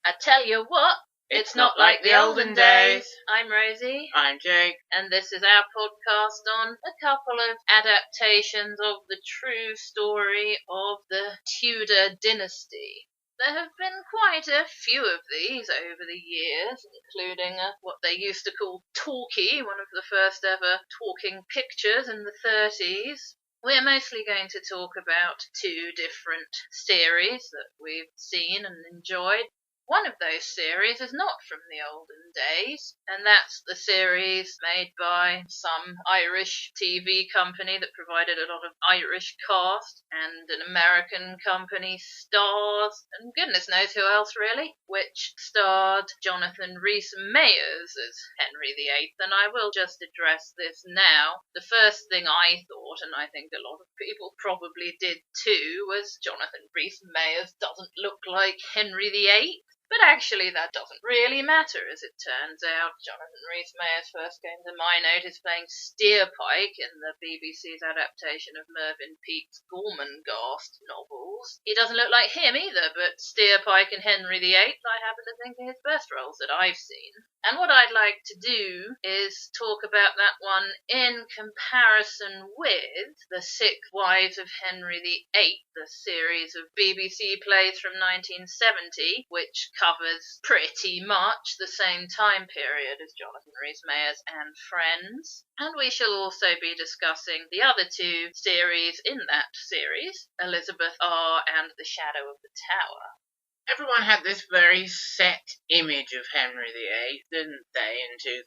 I tell you what, it's not like the olden days. I'm Rosie. I'm Jake. And this is our podcast on a couple of adaptations of the true story of the Tudor dynasty. There have been quite a few of these over the years, including what they used to call talkie, one of the first ever talking pictures in the 30s. We're mostly going to talk about two different series that we've seen and enjoyed. One of those series is not from the olden days, and that's the series made by some Irish TV company that provided a lot of Irish cast, and an American company, Stars, and goodness knows who else really, which starred Jonathan Rhys-Meyers as Henry VIII, and I will just address this now. The first thing I thought, and I think a lot of people probably did too, was Jonathan Rhys-Meyers doesn't look like Henry VIII. But actually that doesn't really matter, as it turns out. Jonathan Rhys-Meyers first came to my notice playing Steerpike in the BBC's adaptation of Mervyn Peake's Gormenghast novels. He doesn't look like him either, but Steerpike and Henry VIII I happen to think are his best roles that I've seen. And what I'd like to do is talk about that one in comparison with The Six Wives of Henry VIII, the series of BBC plays from 1970, which covers pretty much the same time period as Jonathan Rhys-Meyers and Friends. And we shall also be discussing the other two series in that series, Elizabeth R. and The Shadow of the Tower. Everyone had this very set image of Henry VIII, didn't they, in 2007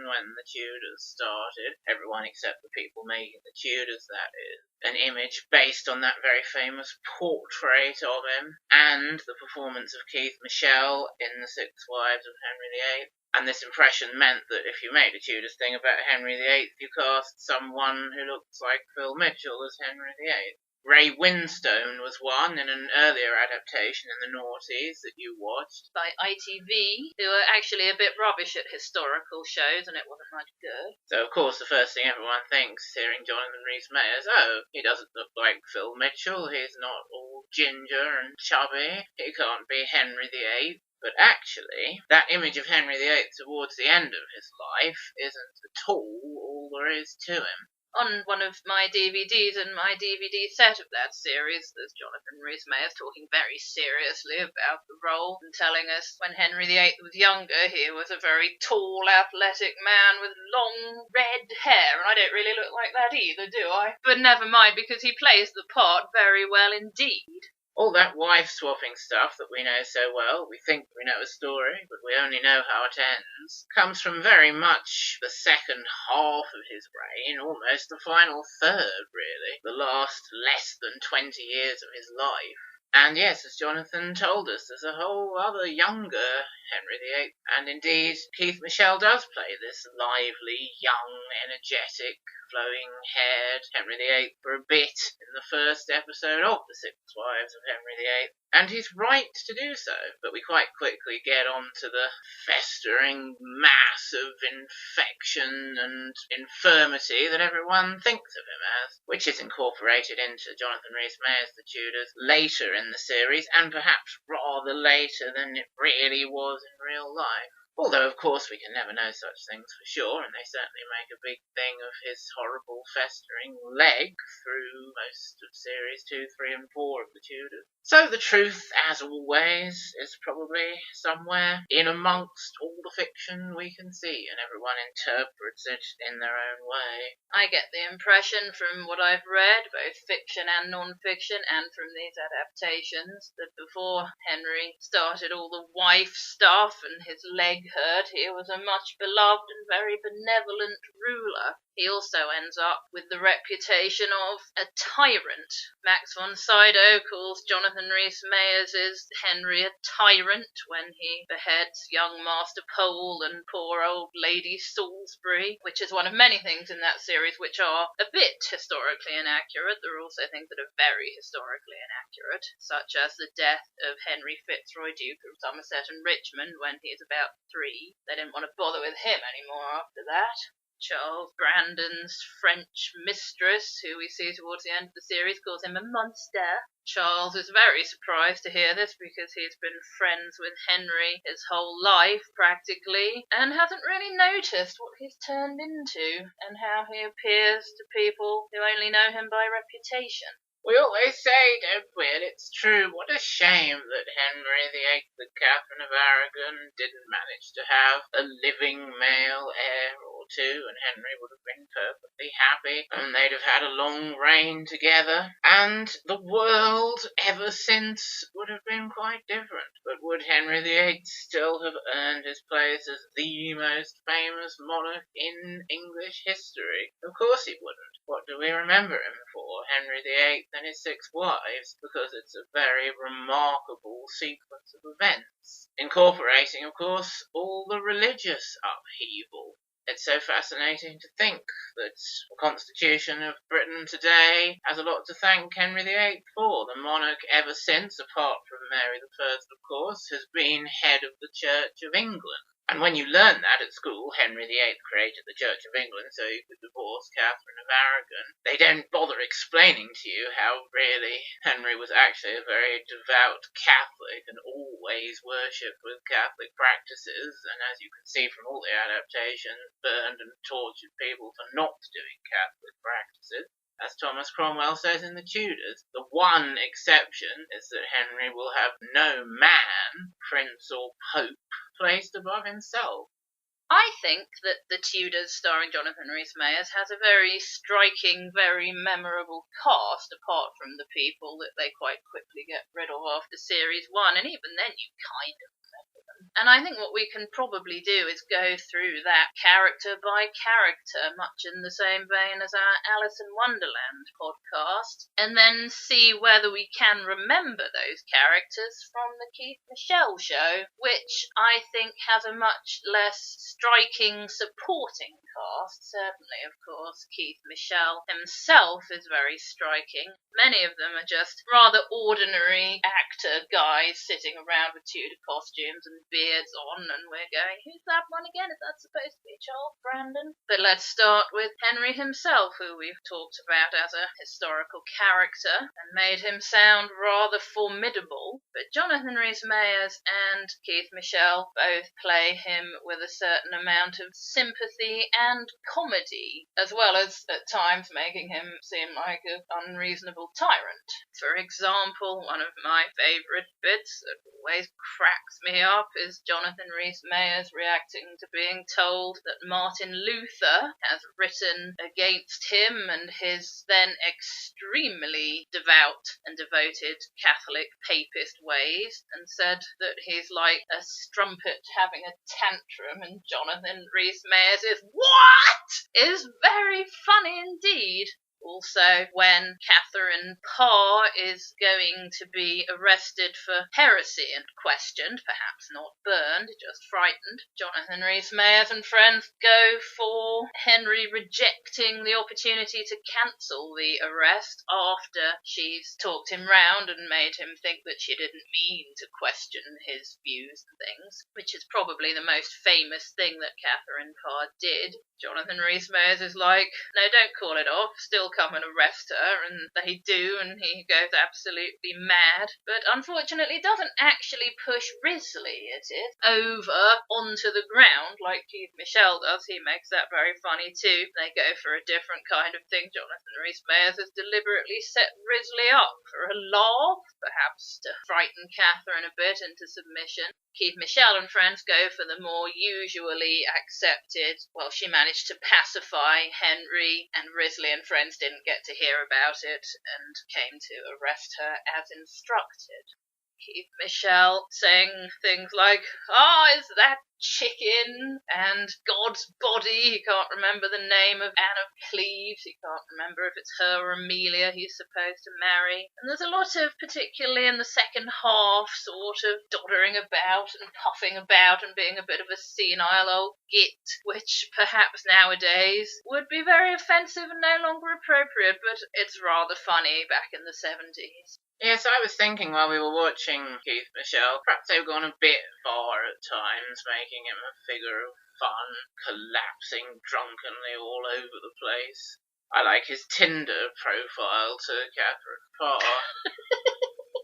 when the Tudors started? Everyone except the people making the Tudors, that is. An image based on that very famous portrait of him, and the performance of Keith Michelle in The Six Wives of Henry VIII. And this impression meant that if you made a Tudors thing about Henry VIII, you cast someone who looks like Phil Mitchell as Henry VIII. Ray Winstone was one in an earlier adaptation in the noughties that you watched. By ITV, who were actually a bit rubbish at historical shows, and it wasn't much good. So, of course, the first thing everyone thinks, hearing Jonathan Rhys-Meyers, oh, he doesn't look like Phil Mitchell, he's not all ginger and chubby, he can't be Henry VIII. But actually, that image of Henry VIII towards the end of his life isn't at all there is to him. On one of my DVDs and my DVD set of that series, there's Jonathan Rhys-Meyers talking very seriously about the role and telling us when Henry VIII was younger, he was a very tall, athletic man with long red hair, and I don't really look like that either, do I? But never mind, because he plays the part very well indeed. All that wife-swapping stuff that we know so well, we think we know a story, but we only know how it ends, comes from very much the second half of his reign, almost the final third, really, the last less than 20 years of his life. And yes, as Jonathan told us, there's a whole other younger Henry VIII, and indeed Keith Michelle does play this lively, young, energetic, flowing-haired Henry VIII for a bit in the first episode of The Six Wives of Henry VIII. And he's right to do so, but we quite quickly get on to the festering mass of infection and infirmity that everyone thinks of him as, which is incorporated into Jonathan Rhys-Meyers' The Tudors later in the series, and perhaps rather later than it really was in real life. Although, of course, we can never know such things for sure, and they certainly make a big thing of his horrible festering leg through most of series 2, 3 and 4 of the Tudors. So the truth, as always, is probably somewhere in amongst all the fiction we can see, and everyone interprets it in their own way. I get the impression from what I've read, both fiction and non-fiction, and from these adaptations, that before Henry started all the wife stuff and his leg hurt, he was a much beloved and very benevolent ruler. He also ends up with the reputation of a tyrant. Max von Sydow calls Jonathan Rhys-Meyers' Henry a tyrant when he beheads young Master Pole and poor old Lady Salisbury, which is one of many things in that series which are a bit historically inaccurate. There are also things that are very historically inaccurate, such as the death of Henry Fitzroy, Duke of Somerset and Richmond, when he is about 3. They didn't want to bother with him anymore after that. Charles Brandon's French mistress, who we see towards the end of the series, calls him a monster. Charles is very surprised to hear this because he's been friends with Henry his whole life, practically, and hasn't really noticed what he's turned into and how he appears to people who only know him by reputation. We always say, don't we, and it's true, what a shame that Henry VIII and Catherine of Aragon didn't manage to have a living male heir or two, and Henry would have been perfectly happy, and they'd have had a long reign together, and the world ever since would have been quite different. But would Henry VIII still have earned his place as the most famous monarch in English history? Of course he wouldn't. What do we remember him for? Henry VIII and his 6 wives, because it's a very remarkable sequence of events, incorporating, of course, all the religious upheaval. It's so fascinating to think that the Constitution of Britain today has a lot to thank Henry VIII for. The monarch ever since, apart from Mary I, of course, has been head of the Church of England. And when you learn that at school, Henry VIII created the Church of England so he could divorce Catherine of Aragon, they don't bother explaining to you how really Henry was actually a very devout Catholic and always worshipped with Catholic practices, and as you can see from all the adaptations, burned and tortured people for not doing Catholic practices. As Thomas Cromwell says in the Tudors, the one exception is that Henry will have no man, prince or pope, placed above himself. I think that the Tudors starring Jonathan Rhys-Meyers has a very striking, very memorable cast, apart from the people that they quite quickly get rid of after Series 1, and even then you kind of remember them. And I think what we can probably do is go through that character by character, much in the same vein as our Alice in Wonderland podcast, and then see whether we can remember those characters from the Keith Michelle show, which I think has a much less striking supporting cast. Certainly, of course, Keith Michelle himself is very striking. Many of them are just rather ordinary actor guys sitting around with Tudor costumes and beards on, and we're going, who's that one again? Is that supposed to be Charles Brandon? But let's start with Henry himself, who we've talked about as a historical character and made him sound rather formidable. But Jonathan Rhys-Meyers and Keith Michelle both play him with a certain amount of sympathy and comedy, as well as at times making him seem like an unreasonable tyrant. For example, one of my favourite bits that always cracks me up is Jonathan Rhys-Meyers reacting to being told that Martin Luther has written against him and his then extremely devout and devoted Catholic papist ways, and said that he's like a strumpet having a tantrum, and Jonathan Rhys-Meyers is, what? Is very funny indeed. Also, when Catherine Parr is going to be arrested for heresy and questioned, perhaps not burned, just frightened, Jonathan Rhys-Meyers and friends go for Henry rejecting the opportunity to cancel the arrest after she's talked him round and made him think that she didn't mean to question his views and things, which is probably the most famous thing that Catherine Parr did. Jonathan Rhys-Meyers is like, no, don't call it off, still come and arrest her, and they do, and he goes absolutely mad, but unfortunately doesn't actually push Risley, it is, over onto the ground like Keith Michelle does. He makes that very funny too. They go for a different kind of thing. Jonathan Rhys-Meyers has deliberately set Risley up for a laugh, perhaps to frighten Catherine a bit into submission. Keith Michelle and friends go for the more usually accepted, well, she managed to pacify Henry, and Risley and friends didn't get to hear about it and came to arrest her as instructed. Keith Michelle saying things like, is that chicken? And God's body. He can't remember the name of Anne of Cleves. He can't remember if it's her or Amelia he's supposed to marry. And there's a lot of, particularly in the second half, sort of doddering about and puffing about and being a bit of a senile old git, which perhaps nowadays would be very offensive and no longer appropriate, but it's rather funny back in the 70s. Yes, I was thinking while we were watching Keith Michelle, perhaps they've gone a bit far at times, making him a figure of fun, collapsing drunkenly all over the place. I like his Tinder profile to Catherine Parr.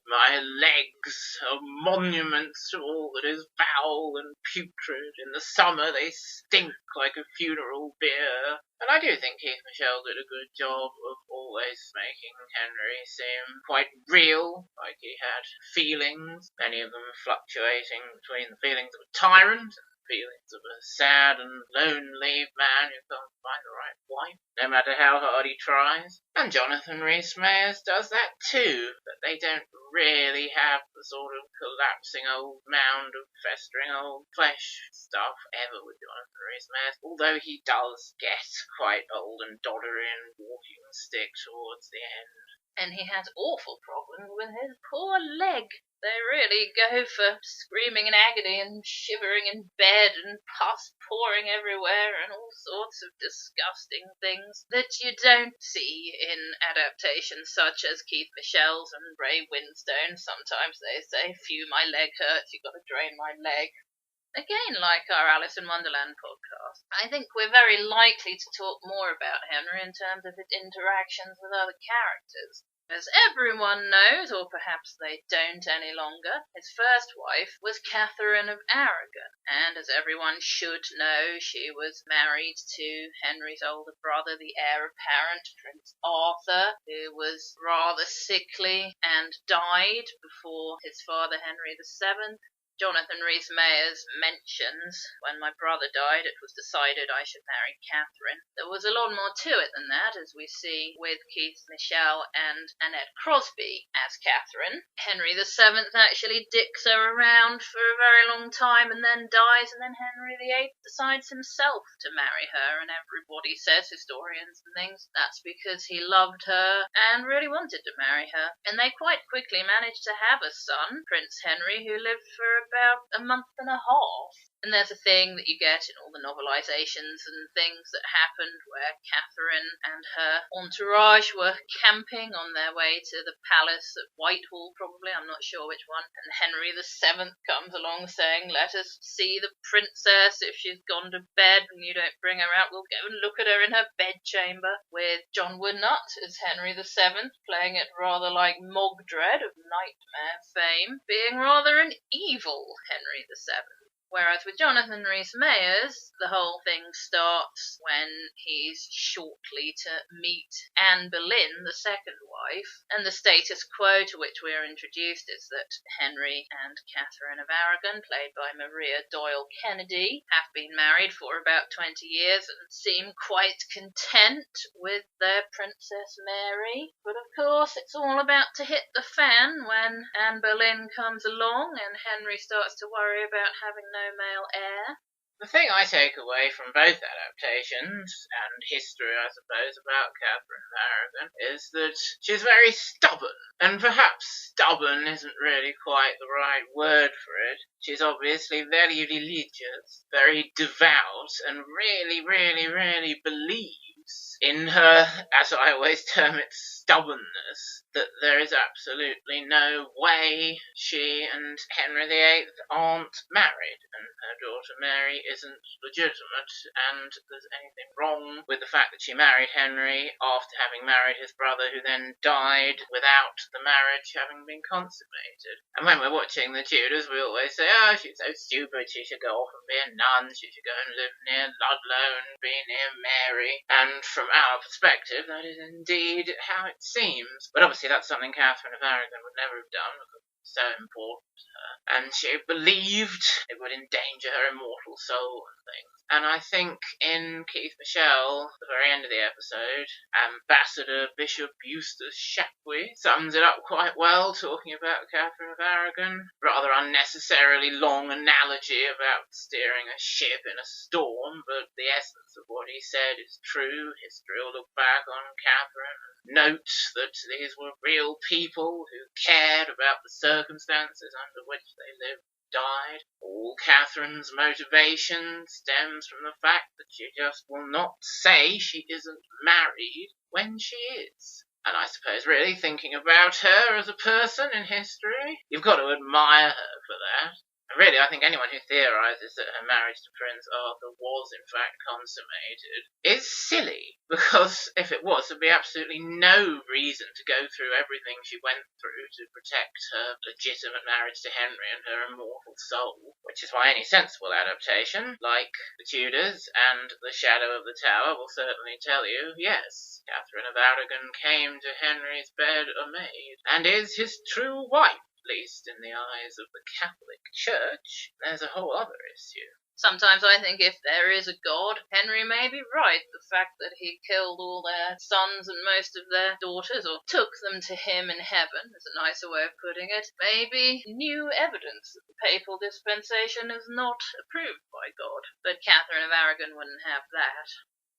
My legs are monuments to all that is foul and putrid. In the summer they stink like a funeral bier. And I do think Keith Michelle did a good job of always making Henry seem quite real, like he had feelings, many of them fluctuating between the feelings of a tyrant and the feelings of a sad and lonely man who can't find the right wife, no matter how hard he tries. And Jonathan Rhys-Meyers does that too, but they don't really have the sort of collapsing old mound of festering old flesh stuff ever with Jonathan Rhys-Meyers, although he does get quite old and doddering walking stick towards the end. And he has awful problems with his poor leg. They really go for screaming in agony and shivering in bed and pus pouring everywhere and all sorts of disgusting things that you don't see in adaptations such as Keith Michel's and Ray Winstone. Sometimes they say, "Phew, my leg hurts, you've got to drain my leg." Again, like our Alice in Wonderland podcast, I think we're very likely to talk more about Henry in terms of his interactions with other characters. As everyone knows, or perhaps they don't any longer, his first wife was Catherine of Aragon, and as everyone should know, she was married to Henry's older brother, the heir apparent, Prince Arthur, who was rather sickly and died before his father Henry VII. Jonathan Rhys-Meyers mentions, "When my brother died, it was decided I should marry Catherine." There was a lot more to it than that, as we see with Keith Michelle and Annette Crosby as Catherine. Henry VII actually dicks her around for a very long time and then dies, and then Henry VIII decides himself to marry her, and everybody says, historians and things, that's because he loved her and really wanted to marry her. And they quite quickly managed to have a son, Prince Henry, who lived for about a month and a half. And there's a thing that you get in all the novelisations and things that happened where Catherine and her entourage were camping on their way to the palace at Whitehall, probably, I'm not sure which one, and Henry VII comes along saying, "Let us see the princess. If she's gone to bed and you don't bring her out, we'll go and look at her in her bedchamber," with John Woodnutt as Henry VII, playing it rather like Mogdred of Nightmare fame, being rather an evil Henry VII. Whereas with Jonathan Rhys-Meyers, the whole thing starts when he's shortly to meet Anne Boleyn, the second wife, and the status quo to which we are introduced is that Henry and Catherine of Aragon, played by Maria Doyle Kennedy, have been married for about 20 years and seem quite content with their Princess Mary. But of course, it's all about to hit the fan when Anne Boleyn comes along and Henry starts to worry about having no male heir. The thing I take away from both adaptations, and history I suppose, about Catherine of Aragon, is that she's very stubborn. And perhaps stubborn isn't really quite the right word for it. She's obviously very religious, very devout, and really believes in her, as I always term it, stubbornness, that there is absolutely no way she and Henry VIII aren't married, and her daughter Mary isn't legitimate, and there's anything wrong with the fact that she married Henry after having married his brother, who then died without the marriage having been consummated. And when we're watching the Tudors, we always say, "Oh, she's so stupid, she should go off and be a nun, she should go and live near Ludlow and be near Mary." And from our perspective, that is indeed how it seems. But obviously that's something Catherine of Aragon would never have done, because it's so important to her. And she believed it would endanger her immortal soul and things. And I think in Keith Michelle, at the very end of the episode, Ambassador Bishop Eustace Shapley sums it up quite well, talking about Catherine of Aragon. Rather unnecessarily long analogy about steering a ship in a storm, but the essence of what he said is true. History will look back on Catherine and note that these were real people who cared about the circumstances under which they lived. Died. All Catherine's motivation stems from the fact that she just will not say she isn't married when she is. And I suppose really thinking about her as a person in history, you've got to admire her for that. Really, I think anyone who theorises that her marriage to Prince Arthur was in fact consummated is silly, because if it was, there'd be absolutely no reason to go through everything she went through to protect her legitimate marriage to Henry and her immortal soul, which is why any sensible adaptation, like the Tudors and The Shadow of the Tower, will certainly tell you, yes, Catherine of Aragon came to Henry's bed a maid, and is his true wife. At least in the eyes of the Catholic Church. There's a whole other issue. Sometimes I think if there is a God, Henry may be right. The fact that he killed all their sons and most of their daughters, or took them to him in heaven, is a nicer way of putting it, may be new evidence that the papal dispensation is not approved by God. But Catherine of Aragon wouldn't have that.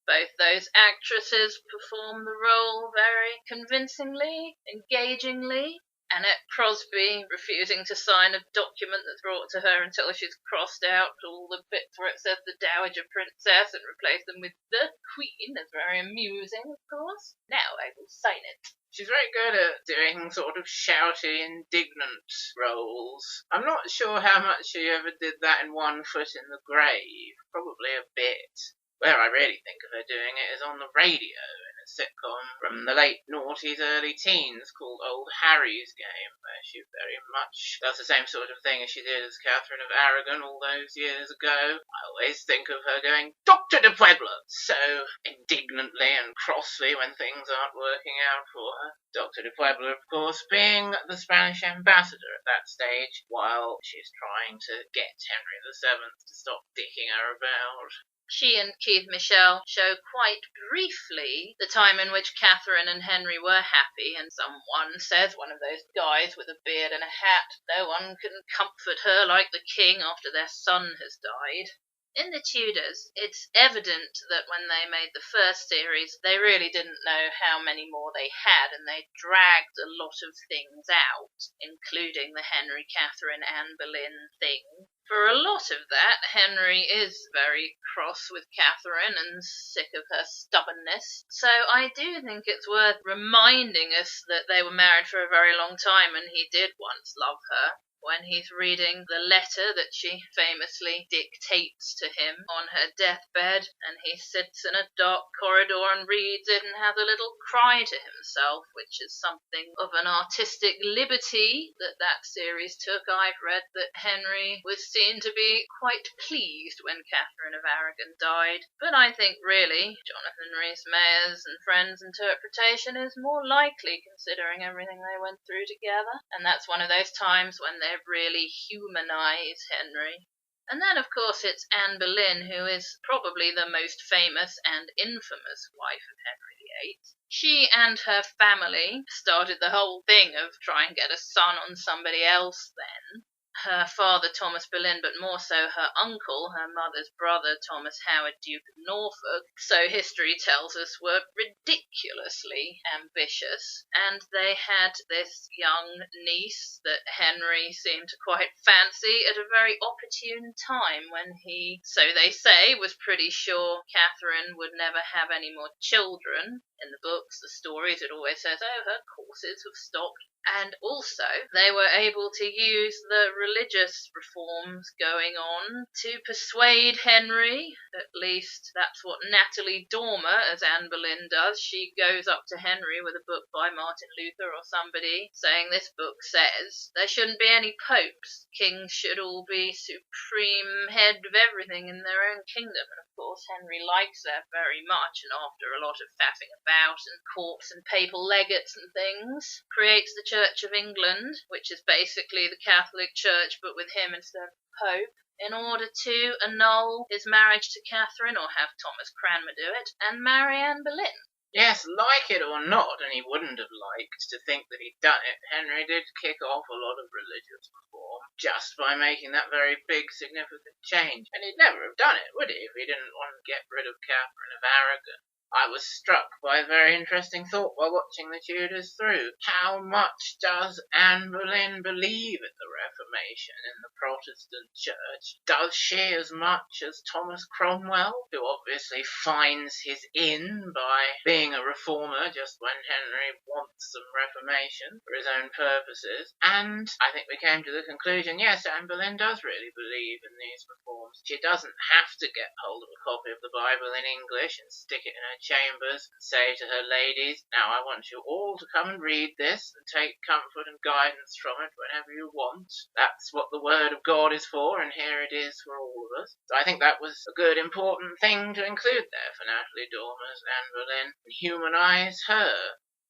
Both those actresses perform the role very convincingly, engagingly. Annette Crosby refusing to sign a document that's brought to her until she's crossed out all the bits where it says the Dowager Princess and replaced them with the Queen is very amusing, of course. Now I will sign it. She's very good at doing sort of shouty, indignant roles. I'm not sure how much she ever did that in One Foot in the Grave. Probably a bit. Where I really think of her doing it is on the radio in a sitcom from the late noughties, early teens called Old Harry's Game, where she very much does the same sort of thing as she did as Catherine of Aragon all those years ago. I always think of her going, Dr. de Puebla, so indignantly and crossly when things aren't working out for her. Dr. de Puebla, of course, being the Spanish ambassador at that stage, while she's trying to get Henry VII to stop dicking her about. She and Keith Michel show quite briefly the time in which Catherine and Henry were happy, and someone says, one of those guys with a beard and a hat, no one can comfort her like the king after their son has died. In the Tudors, it's evident that when they made the first series, they really didn't know how many more they had, and they dragged a lot of things out, including the Henry, Catherine, Anne Boleyn thing. For a lot of that, Henry is very cross with Catherine and sick of her stubbornness. So I do think it's worth reminding us that they were married for a very long time and he did once love her. When he's reading the letter that she famously dictates to him on her deathbed, and he sits in a dark corridor and reads it and has a little cry to himself, which is something of an artistic liberty that series took. I've read that Henry was seen to be quite pleased when Catherine of Aragon died, but I think really Jonathan Rhys-Meyer's and Friends' interpretation is more likely considering everything they went through together, and that's one of those times when they really humanize Henry. And then, of course, it's Anne Boleyn, who is probably the most famous and infamous wife of Henry VIII. She and her family started the whole thing of trying to get a son on somebody else then. Her father, Thomas Boleyn, but more so her uncle, her mother's brother, Thomas Howard, Duke of Norfolk, so history tells us, were ridiculously ambitious, and they had this young niece that Henry seemed to quite fancy at a very opportune time when he, so they say, was pretty sure Catherine would never have any more children. In the books, the stories, it always says, oh, her courses have stopped. And also, they were able to use the religious reforms going on to persuade Henry. At least that's what Natalie Dormer, as Anne Boleyn does. She goes up to Henry with a book by Martin Luther or somebody, saying this book says there shouldn't be any popes. Kings should all be supreme head of everything in their own kingdom. And of course, Henry likes that very much, and after a lot of faffing about and courts and papal legates and things, creates the Church of England, which is basically the Catholic Church but with him instead of Pope, in order to annul his marriage to Catherine, or have Thomas Cranmer do it, and marry Anne Boleyn. Yes, like it or not, and he wouldn't have liked to think that he'd done it, Henry did kick off a lot of religious reform just by making that very big, significant change. And he'd never have done it, would he, if he didn't want to get rid of Catherine of Aragon? I was struck by a very interesting thought while watching the Tudors through. How much does Anne Boleyn believe in the Reformation in the Protestant Church? Does she as much as Thomas Cromwell, who obviously finds his in by being a reformer just when Henry wants some reformation for his own purposes? And I think we came to the conclusion, yes, Anne Boleyn does really believe in these reforms. She doesn't have to get hold of a copy of the Bible in English and stick it in her chambers and say to her ladies, now I want you all to come and read this and take comfort and guidance from it whenever you want. That's what the Word of God is for, and here it is for all of us. So I think that was a good, important thing to include there for Natalie Dormer's Anne Boleyn, and humanise her.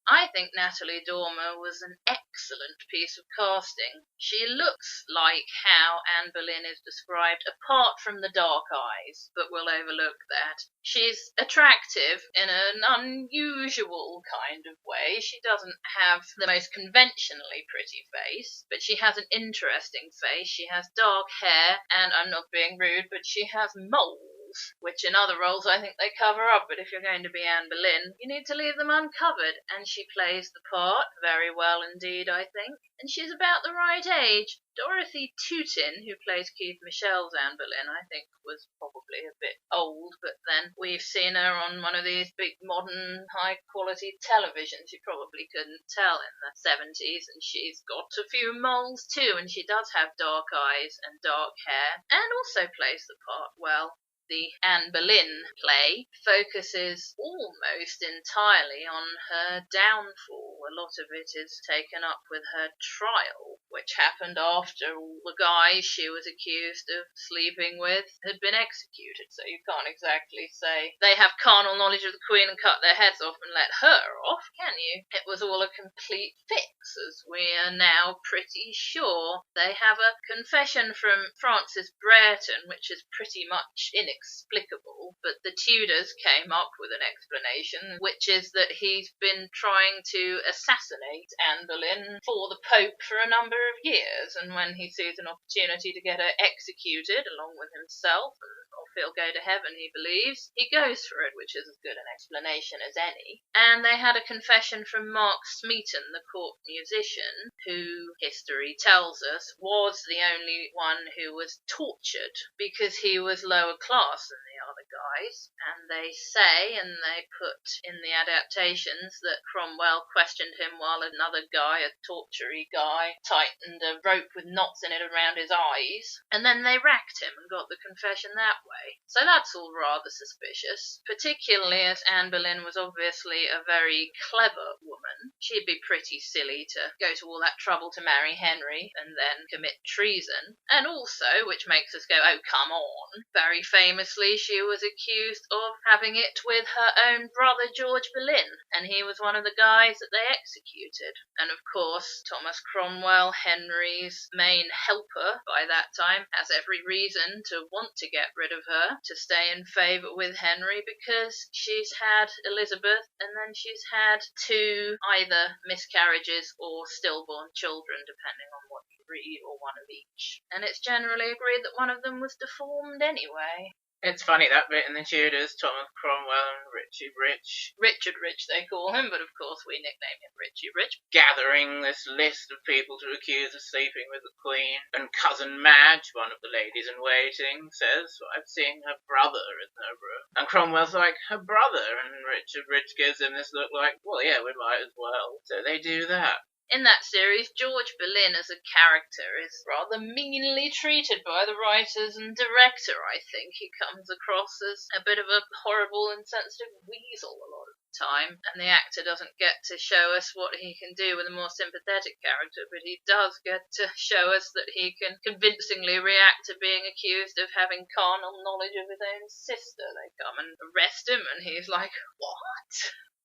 I think Natalie Dormer was an excellent piece of casting. She looks like how Anne Boleyn is described, apart from the dark eyes, but we'll overlook that. She's attractive in an unusual kind of way. She doesn't have the most conventionally pretty face, but she has an interesting face. She has dark hair, and I'm not being rude, but she has moles, which in other roles I think they cover up, but if you're going to be Anne Boleyn, you need to leave them uncovered, and she plays the part very well indeed, I think, and she's about the right age. Dorothy Touton, who plays Keith Michel's Anne Boleyn, I think was probably a bit old, but then we've seen her on one of these big modern high-quality televisions. You probably couldn't tell in the 70s, and she's got a few moles too, and she does have dark eyes and dark hair, and also plays the part well. The Anne Boleyn play focuses almost entirely on her downfall. A lot of it is taken up with her trial, which happened after all the guys she was accused of sleeping with had been executed. So you can't exactly say they have carnal knowledge of the Queen and cut their heads off and let her off, can you? It was all a complete fix, as we are now pretty sure. They have a confession from Francis Brereton, which is pretty much inexplicable, but the Tudors came up with an explanation, which is that he's been trying to assassinate Anne Boleyn for the Pope for a number of years, and when he sees an opportunity to get her executed along with himself, or he'll go to heaven, he believes, he goes for it, which is as good an explanation as any. And they had a confession from Mark Smeaton, the court musician, who, history tells us, was the only one who was tortured because he was lower class than the other guys. And they say, and they put in the adaptations, that Cromwell questioned him while another guy, a tortury guy, tightened a rope with knots in it around his eyes, and then they racked him and got the confession that way. So that's all rather suspicious, particularly as Anne Boleyn was obviously a very clever woman. She'd be pretty silly to go to all that trouble to marry Henry and then commit treason. And also, which makes us go, oh come on, very famously she was accused of having it with her own brother George Boleyn, and he was one of the guys that they executed. And of course, Thomas Cromwell, Henry's main helper by that time, has every reason to want to get rid of her, to stay in favour with Henry, because she's had Elizabeth and then she's had two either miscarriages or stillborn children, depending on what you read, or one of each. And it's generally agreed that one of them was deformed anyway. It's funny, that bit in the Tudors, Thomas Cromwell and Richie Rich. Richard Rich they call him, but of course we nickname him Richie Rich. Gathering this list of people to accuse of sleeping with the Queen. And Cousin Madge, one of the ladies-in-waiting, says, I've seen her brother in her room. And Cromwell's like, her brother? And Richard Rich gives him this look like, well, yeah, we might as well. So they do that. In that series, George Boleyn as a character is rather meanly treated by the writers and director, I think. He comes across as a bit of a horrible and sensitive weasel a lot of the time, and the actor doesn't get to show us what he can do with a more sympathetic character, but he does get to show us that he can convincingly react to being accused of having carnal knowledge of his own sister. They come and arrest him, and he's like, what?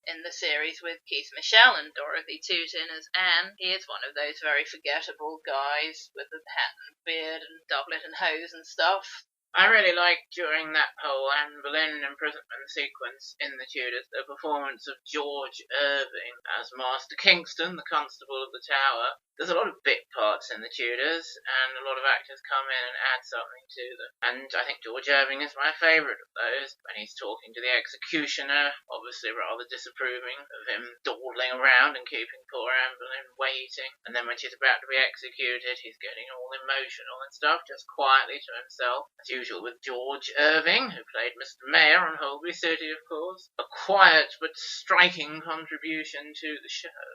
In the series with Keith Michel and Dorothy Touton as Anne, he is one of those very forgettable guys with the hat and beard and doublet and hose and stuff. I really liked during that whole Anne Boleyn imprisonment sequence in the Tudors the performance of George Irving as Master Kingston, the Constable of the Tower. There's a lot of bit parts in the Tudors, and a lot of actors come in and add something to them. And I think George Irving is my favourite of those, when he's talking to the executioner, obviously rather disapproving of him dawdling around and keeping poor Anne Boleyn waiting. And then when she's about to be executed, he's getting all emotional and stuff, just quietly to himself. As usual with George Irving, who played Mr. Mayor on Holby City, of course. A quiet but striking contribution to the show.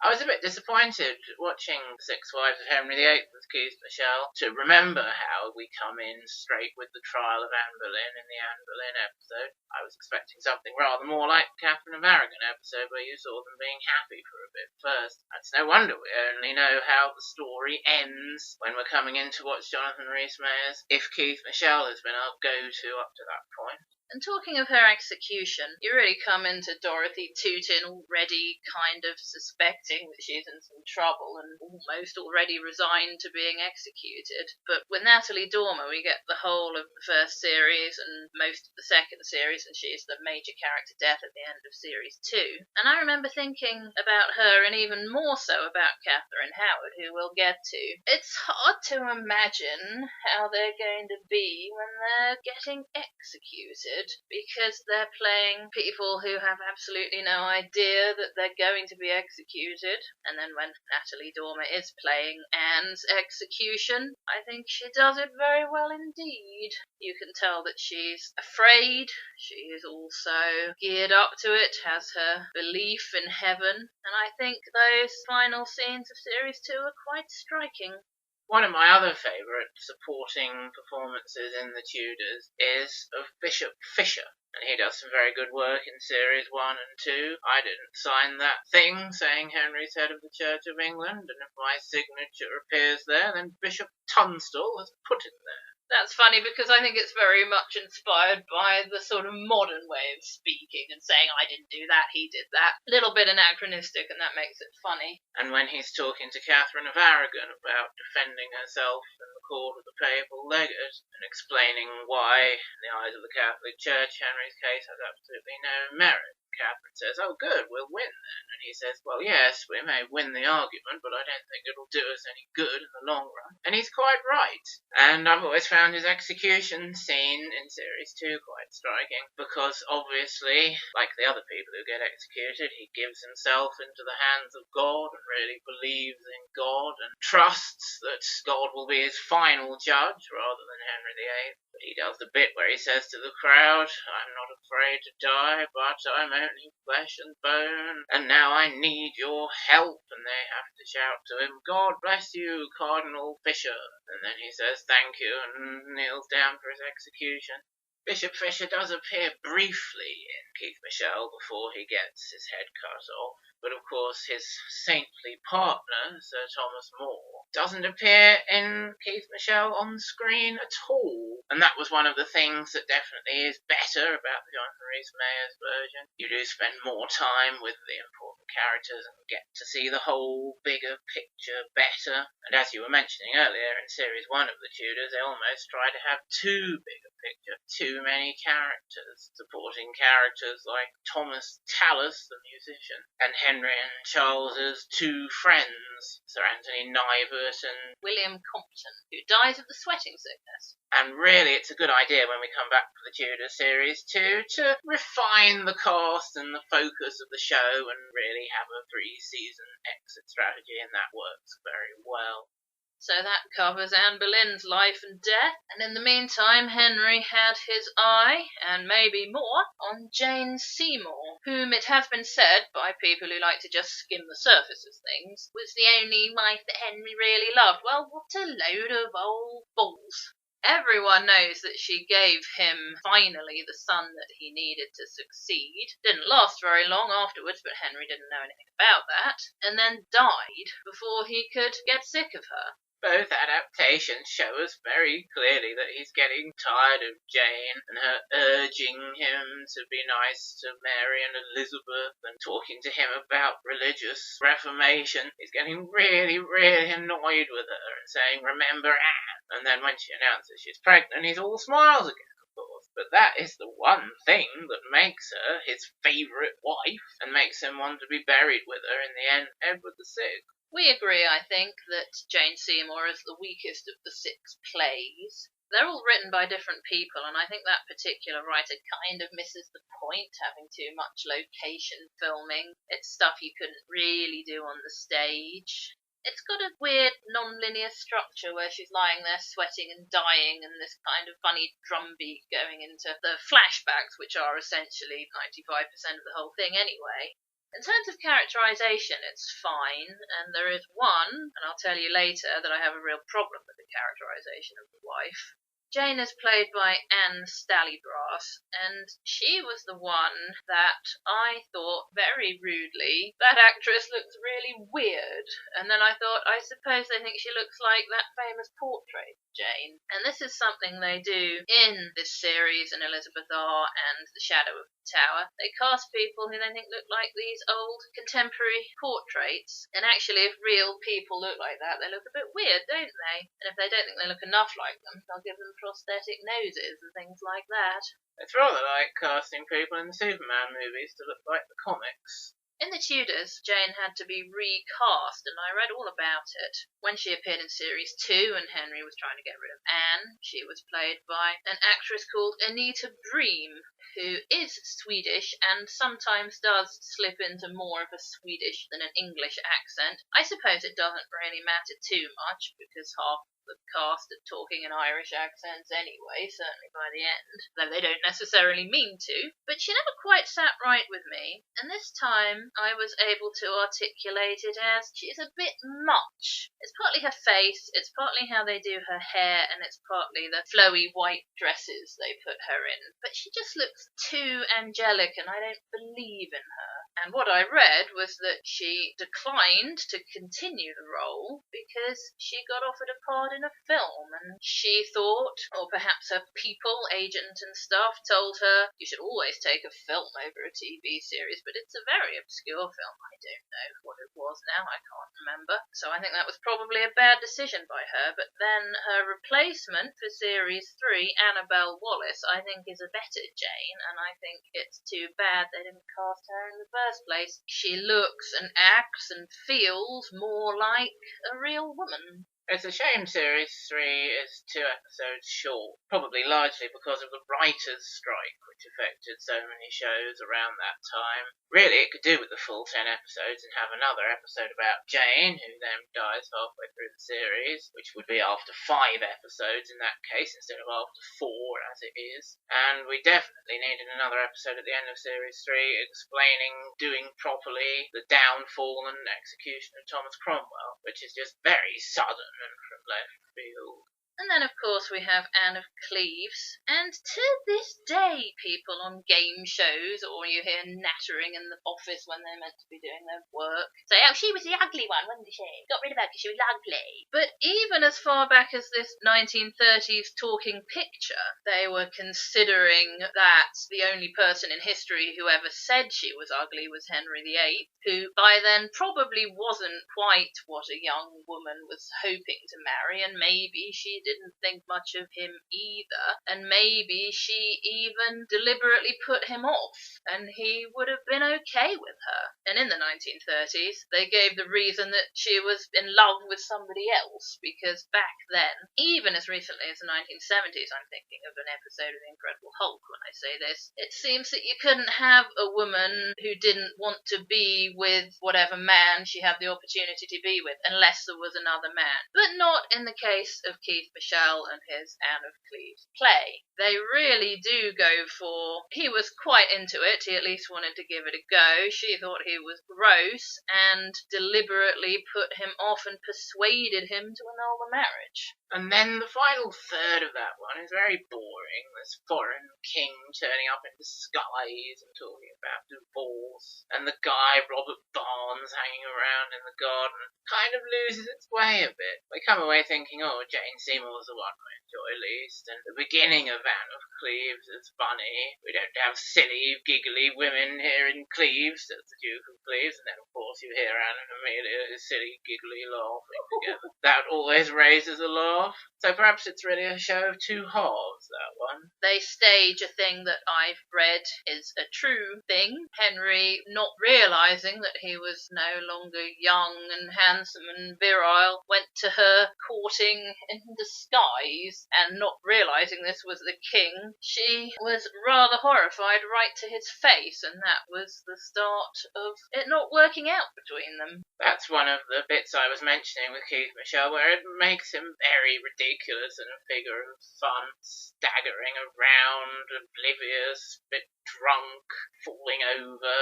I was a bit disappointed watching Six Wives of Henry VIII with Keith Michelle to remember how we come in straight with the trial of Anne Boleyn in the Anne Boleyn episode. I was expecting something rather more like the Catherine of Aragon episode where you saw them being happy for a bit first. It's no wonder we only know how the story ends when we're coming in to watch Jonathan Rhys-Meyers, if Keith Michelle has been our go-to up to that point. And talking of her execution, you really come into Dorothy Tootin already kind of suspecting that she's in some trouble and almost already resigned to being executed. But with Natalie Dormer, we get the whole of the first series and most of the second series, and she's the major character death at the end of series 2. And I remember thinking about her, and even more so about Catherine Howard, who we'll get to. It's hard to imagine how they're going to be when they're getting executed, because they're playing people who have absolutely no idea that they're going to be executed. And then when Natalie Dormer is playing Anne's execution, I think she does it very well indeed. You can tell that she's afraid, she is also geared up to it, has her belief in heaven, and I think those final scenes of series 2 are quite striking. One of my other favourite supporting performances in the Tudors is of Bishop Fisher, and he does some very good work in series 1 and 2. I didn't sign that thing saying Henry's head of the Church of England, and if my signature appears there, then Bishop Tunstall has put it there. That's funny because I think it's very much inspired by the sort of modern way of speaking and saying, I didn't do that, he did that. A little bit anachronistic, and that makes it funny. And when he's talking to Catherine of Aragon about defending herself in the court of the papal legate and explaining why, in the eyes of the Catholic Church, Henry's case has absolutely no merit, Catherine says, oh good, we'll win then. And he says, well yes, we may win the argument, but I don't think it'll do us any good in the long run. And he's quite right. And I've always found his execution scene in series 2 quite striking, because obviously, like the other people who get executed, he gives himself into the hands of God and really believes in God and trusts that God will be his final judge rather than Henry VIII. But he does the bit where he says to the crowd, I'm not afraid to die, but I'm only flesh and bone, and now I need your help. And they have to shout to him, God bless you, Cardinal Fisher. And then he says thank you and kneels down for his execution. Bishop Fisher does appear briefly in Keith Michelle before he gets his head cut off, but of course his saintly partner, Sir Thomas More, doesn't appear in Keith Michelle on screen at all. And that was one of the things that definitely is better about the Jonathan Rhys-Meyers version. You do spend more time with the important characters and get to see the whole bigger picture better. And as you were mentioning earlier, in series 1 of the Tudors, they almost try to have too big a picture, too many characters, supporting characters like Thomas Tallis, the musician, and Henry and Charles's two friends, Sir Anthony Knivett and William Compton, who dies of the sweating sickness. And really, it's a good idea when we come back to the Tudor series too, to refine the cast and the focus of the show and really have a 3-season exit strategy, and that works very well. So that covers Anne Boleyn's life and death, and in the meantime Henry had his eye, and maybe more, on Jane Seymour, whom it has been said by people who like to just skim the surface of things, was the only wife that Henry really loved. Well, what a load of old balls. Everyone knows that she gave him, finally, the son that he needed to succeed. Didn't last very long afterwards, but Henry didn't know anything about that, and then died before he could get sick of her. Both adaptations show us very clearly that he's getting tired of Jane and her urging him to be nice to Mary and Elizabeth and talking to him about religious reformation. He's getting really, really annoyed with her and saying, "Remember Anne?" And then when she announces she's pregnant, he's all smiles again, of course. But that is the one thing that makes her his favourite wife and makes him want to be buried with her in the end, Edward VI. We agree, I think, that Jane Seymour is the weakest of the 6 plays. They're all written by different people, and I think that particular writer kind of misses the point, having too much location filming. It's stuff you couldn't really do on the stage. It's got a weird non-linear structure where she's lying there sweating and dying, and this kind of funny drum beat going into the flashbacks, which are essentially 95% of the whole thing anyway. In terms of characterisation, it's fine, and there is one, and I'll tell you later, that I have a real problem with the characterisation of the wife. Jane is played by Anne Stallybrass, and she was the one that I thought very rudely, that actress looks really weird. And then I thought, I suppose they think she looks like that famous portrait of Jane. And this is something they do in this series in Elizabeth R and The Shadow of the Tower. They cast people who they think look like these old contemporary portraits. And actually, if real people look like that, they look a bit weird, don't they? And if they don't think they look enough like them, they'll give them prosthetic noses and things like that. It's rather like casting people in the Superman movies to look like the comics. In the Tudors, Jane had to be recast, and I read all about it. When she appeared in Series 2 and Henry was trying to get rid of Anne, she was played by an actress called Anita Bream, who is Swedish and sometimes does slip into more of a Swedish than an English accent. I suppose it doesn't really matter too much, because half the cast are talking in Irish accents anyway, certainly by the end, though they don't necessarily mean to. But she never quite sat right with me, and this time I was able to articulate it as she's a bit much. It's partly her face, it's partly how they do her hair, and it's partly the flowy white dresses they put her in. But she just looks too angelic, and I don't believe in her. And what I read was that she declined to continue the role because she got offered a part in a film, and she thought, or perhaps her people, agent and staff, told her, you should always take a film over a TV series, but it's a very obscure film. I don't know what it was now, I can't remember. So I think that was probably a bad decision by her, but then her replacement for Series 3, Annabelle Wallis, I think is a better Jane, and I think it's too bad they didn't cast her in the first place. She looks and acts and feels more like a real woman. It's a shame Series 3 is 2 episodes short, probably largely because of the writers' strike, which affected so many shows around that time. Really, it could do with the full 10 episodes and have another episode about Jane, who then dies halfway through the series, which would be after 5 episodes in that case, instead of after 4 as it is. And we definitely needed another episode at the end of Series 3 explaining, doing properly, the downfall and execution of Thomas Cromwell, which is just very sudden and from left field. And then, of course, we have Anne of Cleves. And to this day, people on game shows, or you hear nattering in the office when they're meant to be doing their work, say, oh, she was the ugly one, wasn't she? Got rid of her because she was ugly. But even as far back as this 1930s talking picture, they were considering that the only person in history who ever said she was ugly was Henry VIII, who by then probably wasn't quite what a young woman was hoping to marry, and maybe she didn't think much of him either, and maybe she even deliberately put him off, and he would have been okay with her. And in the 1930s, they gave the reason that she was in love with somebody else, because back then, even as recently as the 1970s, I'm thinking of an episode of The Incredible Hulk when I say this, it seems that you couldn't have a woman who didn't want to be with whatever man she had the opportunity to be with, unless there was another man. But not in the case of Keith Michelle and his Anne of Cleves play. They really do go for, he was quite into it, he at least wanted to give it a go, she thought he was gross, and deliberately put him off and persuaded him to annul the marriage. And then the final third of that one is very boring. This foreign king turning up in disguise and talking about divorce, and the guy Robert Barnes hanging around in the garden kind of loses its way a bit. We come away thinking, oh, Jane Seymour's the one we enjoy least, and the beginning of Anne of Cleves is funny. We don't have silly, giggly women here in Cleves, says the Duke of Cleves, and then of course you hear Anne and Amelia, silly, giggly laughing together. That always raises a laugh. So perhaps it's really a show of two halves, that one. They stage a thing that I've read is a true thing. Henry, not realising that he was no longer young and handsome and virile, went to her courting in disguise, and not realising this was the king, she was rather horrified right to his face, and that was the start of it not working out between them. That's one of the bits I was mentioning with Keith Michelle, where it makes him very ridiculous and a figure of fun, staggering around, oblivious, a bit drunk, falling over,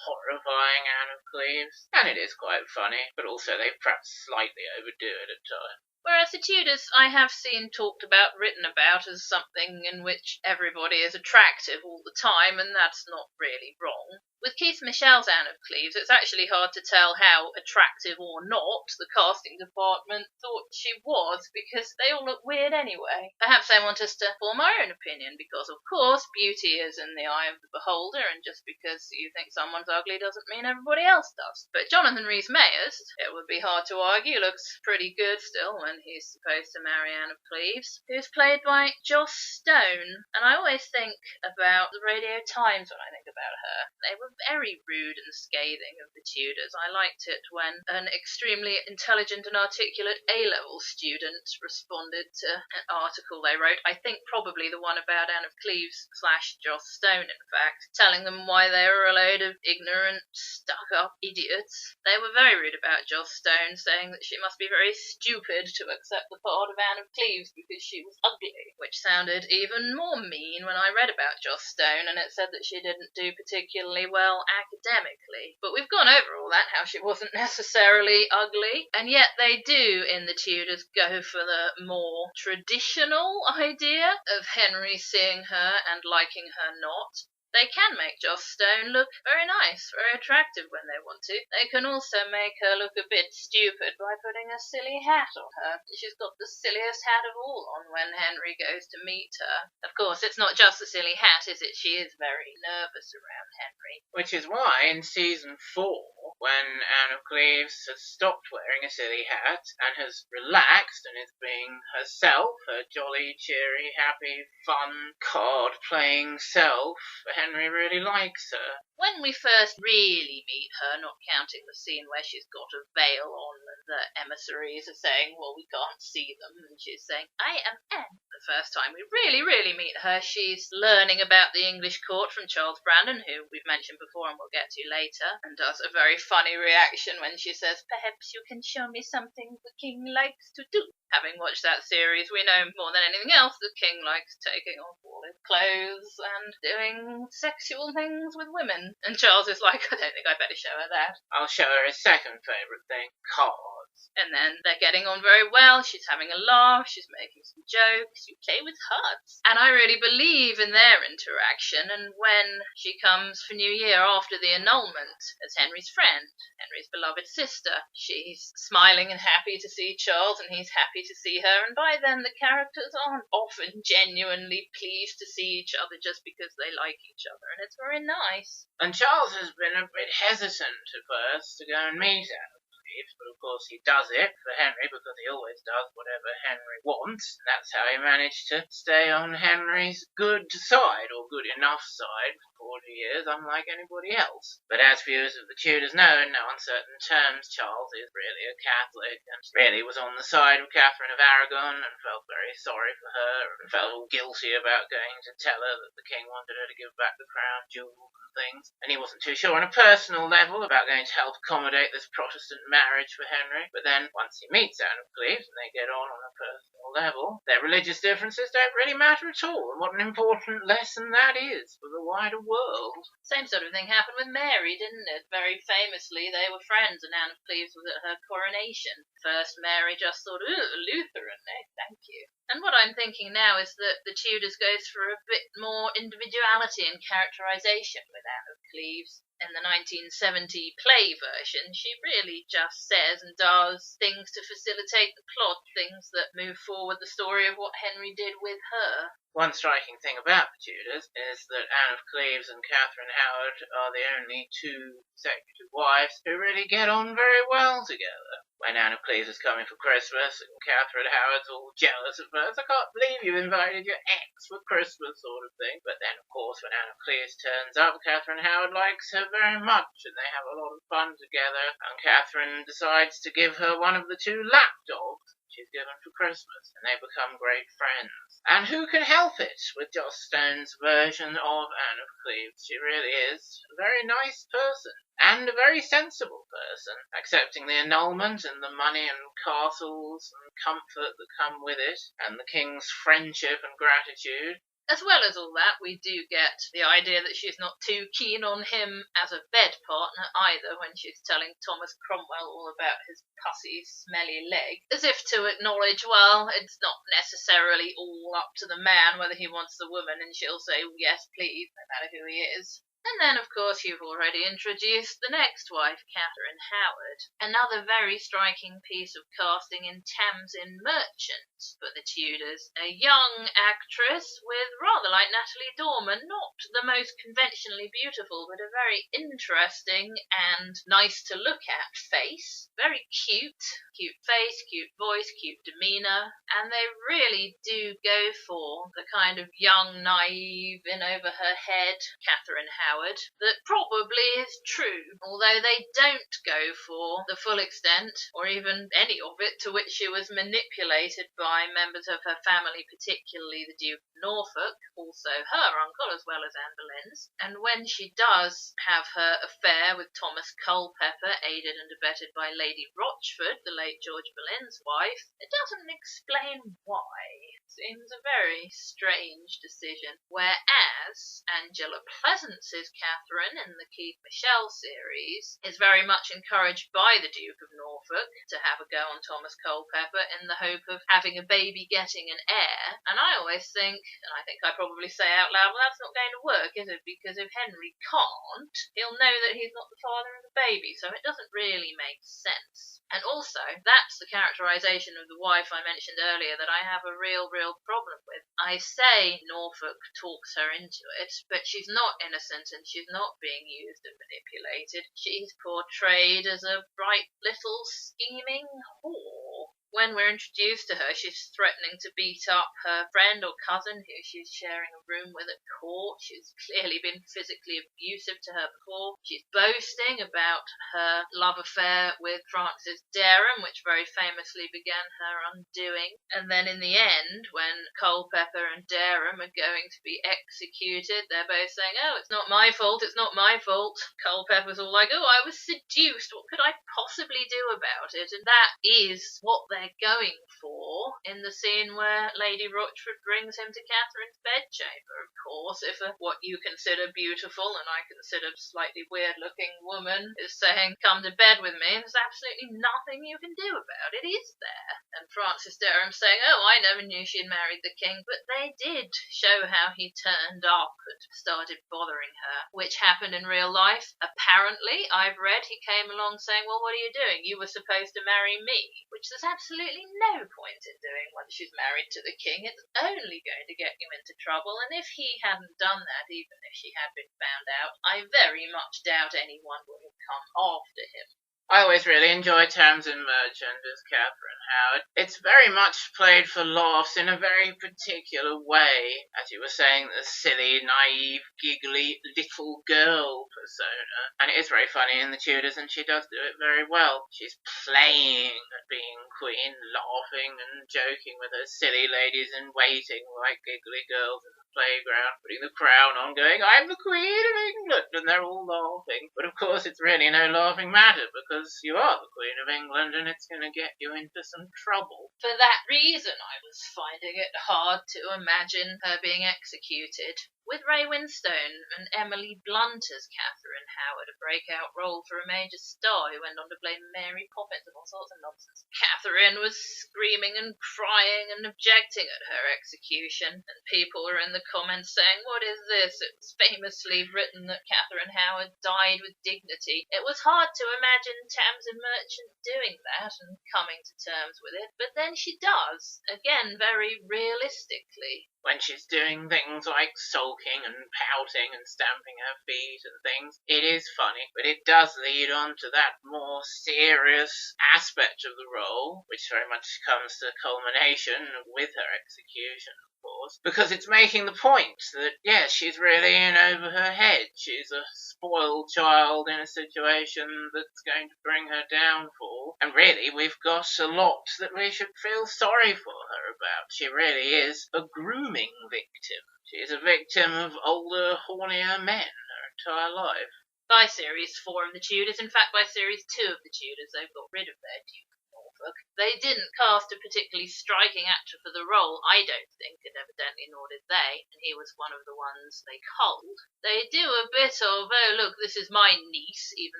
horrifying Anne of Cleves. And it is quite funny, but also they perhaps slightly overdo it at times. Whereas the Tudors I have seen talked about, written about, as something in which everybody is attractive all the time, and that's not really wrong. With Keith Michel's Anne of Cleves, it's actually hard to tell how attractive or not the casting department thought she was, because they all look weird anyway. Perhaps they want us to form our own opinion, because of course beauty is in the eye of the beholder, and just because you think someone's ugly doesn't mean everybody else does. But Jonathan Rhys-Meyers, it would be hard to argue, looks pretty good still when he's supposed to marry Anne of Cleves, who's played by Joss Stone. And I always think about the Radio Times when I think about her. They were very rude and scathing of the Tudors. I liked it when an extremely intelligent and articulate A-level student responded to an article they wrote, I think probably the one about Anne of Cleves / Joss Stone, in fact, telling them why they were a load of ignorant, stuck-up idiots. They were very rude about Joss Stone, saying that she must be very stupid to accept the part of Anne of Cleves because she was ugly, which sounded even more mean when I read about Joss Stone, and it said that she didn't do particularly well academically. But we've gone over all that, how she wasn't necessarily ugly, and yet they do in the Tudors go for the more traditional idea of Henry seeing her and liking her not. They can make Joss Stone look very nice, very attractive when they want to. They can also make her look a bit stupid by putting a silly hat on her. She's got the silliest hat of all on when Henry goes to meet her. Of course, it's not just the silly hat, is it? She is very nervous around Henry. Which is why in season 4, when Anne of Cleves has stopped wearing a silly hat and has relaxed and is being herself, her jolly, cheery, happy, fun, card-playing self, Henry really likes her. When we first really meet her, not counting the scene where she's got a veil on and the emissaries are saying, well, we can't see them, and she's saying, I am Anne. The first time we really meet her, she's learning about the English court from Charles Brandon, who we've mentioned before and we'll get to later, and does a very funny reaction when she says, perhaps you can show me something the king likes to do. Having watched that series, we know more than anything else the king likes taking off all his clothes and doing sexual things with women. And Charles is like, I don't think I better show her that. I'll show her his second favourite thing, cards. And then they're getting on very well, she's having a laugh, she's making some jokes, you play with hearts. And I really believe in their interaction, and when she comes for New Year after the annulment as Henry's friend, Henry's beloved sister, she's smiling and happy to see Charles, and he's happy to see her, and by then the characters aren't often genuinely pleased to see each other just because they like each other, and it's very nice. And Charles has been a bit hesitant at first to go and meet her. But of course he does it for Henry because he always does whatever Henry wants. That's how he managed to stay on Henry's good side, or good enough side, for 40 years, unlike anybody else. But as viewers of the Tudors know, in no uncertain terms, Charles is really a Catholic, and really was on the side of Catherine of Aragon, and felt very sorry for her, and felt all guilty about going to tell her that the king wanted her to give back the crown jewels and things. And he wasn't too sure on a personal level about going to help accommodate this Protestant marriage for Henry. But then, once he meets Anne of Cleves and they get on a personal level, their religious differences don't really matter at all. And what an important lesson that is for the wider world. Same sort of thing happened with Mary, didn't it? Very famously, they were friends, and Anne of Cleves was at her coronation. First, Mary just thought, ooh, Lutheran, no thank you. And what I'm thinking now is that the Tudors goes for a bit more individuality and characterisation with Anne of Cleves. In the 1970 play version, she really just says and does things to facilitate the plot, things that move forward the story of what Henry did with her. One striking thing about the Tudors is that Anne of Cleves and Catherine Howard are the only two consecutive wives who really get on very well together. When Anne of Cleves is coming for Christmas and Catherine Howard's all jealous at first, I can't believe you invited your ex for Christmas sort of thing. But then, of course, when Anne of Cleves turns up, Catherine Howard likes her very much and they have a lot of fun together. And Catherine decides to give her one of the two lapdogs she's given for Christmas, and they become great friends. And who can help it with Joss Stone's version of Anne of Cleves? She really is a very nice person, and a very sensible person, accepting the annulment and the money and castles and comfort that come with it, and the king's friendship and gratitude. As well as all that, we do get the idea that she's not too keen on him as a bed partner either when she's telling Thomas Cromwell all about his pussy, smelly leg, as if to acknowledge, well, it's not necessarily all up to the man whether he wants the woman, and she'll say, yes, please, no matter who he is. And then, of course, you've already introduced the next wife, Catherine Howard. Another very striking piece of casting in Tamsin Merchant for the Tudors. A young actress with, rather like Natalie Dormer, not the most conventionally beautiful, but a very interesting and nice to look at face. Very cute. Cute face, cute voice, cute demeanour. And they really do go for the kind of young, naive, in over her head Catherine Howard that probably is true, although they don't go for the full extent, or even any of it, to which she was manipulated by members of her family, particularly the Duke of Norfolk, also her uncle as well as Anne Boleyn's. And when she does have her affair with Thomas Culpepper, aided and abetted by Lady Rochford, the late George Boleyn's wife, it doesn't explain why. Seems a very strange decision. Whereas Angela Pleasance's Catherine in the Keith Michelle series is very much encouraged by the Duke of Norfolk to have a go on Thomas Culpepper in the hope of having a baby getting an heir. And I always think, and I think I probably say out loud, well, that's not going to work, is it? Because if Henry can't, he'll know that he's not the father of the baby, so it doesn't really make sense. And also, that's the characterisation of the wife I mentioned earlier that I have a real problem with. I say Norfolk talks her into it, but she's not innocent and she's not being used and manipulated. She's portrayed as a bright little scheming whore. When we're introduced to her, she's threatening to beat up her friend or cousin who she's sharing a room with at court. She's clearly been physically abusive to her before. She's boasting about her love affair with Francis Darum, which very famously began her undoing. And then in the end, when Culpepper and Darum are going to be executed, they're both saying, oh, it's not my fault, it's not my fault. Culpepper's all like, oh, I was seduced, what could I possibly do about it? And that is what they're going for in the scene where Lady Rochford brings him to Catherine's bedchamber. Of course, if what you consider beautiful and I consider slightly weird-looking woman is saying, come to bed with me, there's absolutely nothing you can do about it, is there? And Francis Darum saying, oh, I never knew she'd married the king, but they did show how he turned up and started bothering her, which happened in real life. Apparently, I've read he came along saying, well, what are you doing? You were supposed to marry me, which there's absolutely no point in doing once she's married to the king. It's only going to get you into trouble, and if he hadn't done that, even if she had been found out, I very much doubt anyone would have come after him. I always really enjoy Tamsin Merchant as Catherine Howard. It's very much played for laughs in a very particular way. As you were saying, the silly, naive, giggly little girl persona. And it is very funny in the Tudors, and she does do it very well. She's playing at being queen, laughing and joking with her silly ladies-in-waiting like giggly girls in the playground, putting the crown on, going, I'm the Queen of England, and they're all laughing. But of course it's really no laughing matter, because you are the Queen of England and it's going to get you into some trouble. For that reason, I was finding it hard to imagine her being executed. with Ray Winstone and Emily Blunt as Catherine Howard, a breakout role for a major star who went on to play Mary Poppins and all sorts of nonsense. Catherine was screaming and crying and objecting at her execution, and people were in the comments saying, "What is this?" It was famously written that Catherine Howard died with dignity. It was hard to imagine Tamsin Merchant doing that and coming to terms with it, but then she does, again very realistically. When she's doing things like sulking and pouting and stamping her feet and things, it is funny, but it does lead on to that more serious aspect of the role, which very much comes to culmination with her execution, of course, because it's making the point that, yes, she's really in over her head. She's a spoiled child in a situation that's going to bring her downfall, and really we've got a lot that we should feel sorry for her about. She really is a grooming victim. She's a victim of older, hornier men her entire life. By Series 4 of the Tudors, in fact by Series 2 of the Tudors, they've got rid of their Duke of Norfolk. They didn't cast a particularly striking actor for the role, I don't think, and evidently nor did they, and he was one of the ones they culled. They do a bit of, oh look, this is my niece, even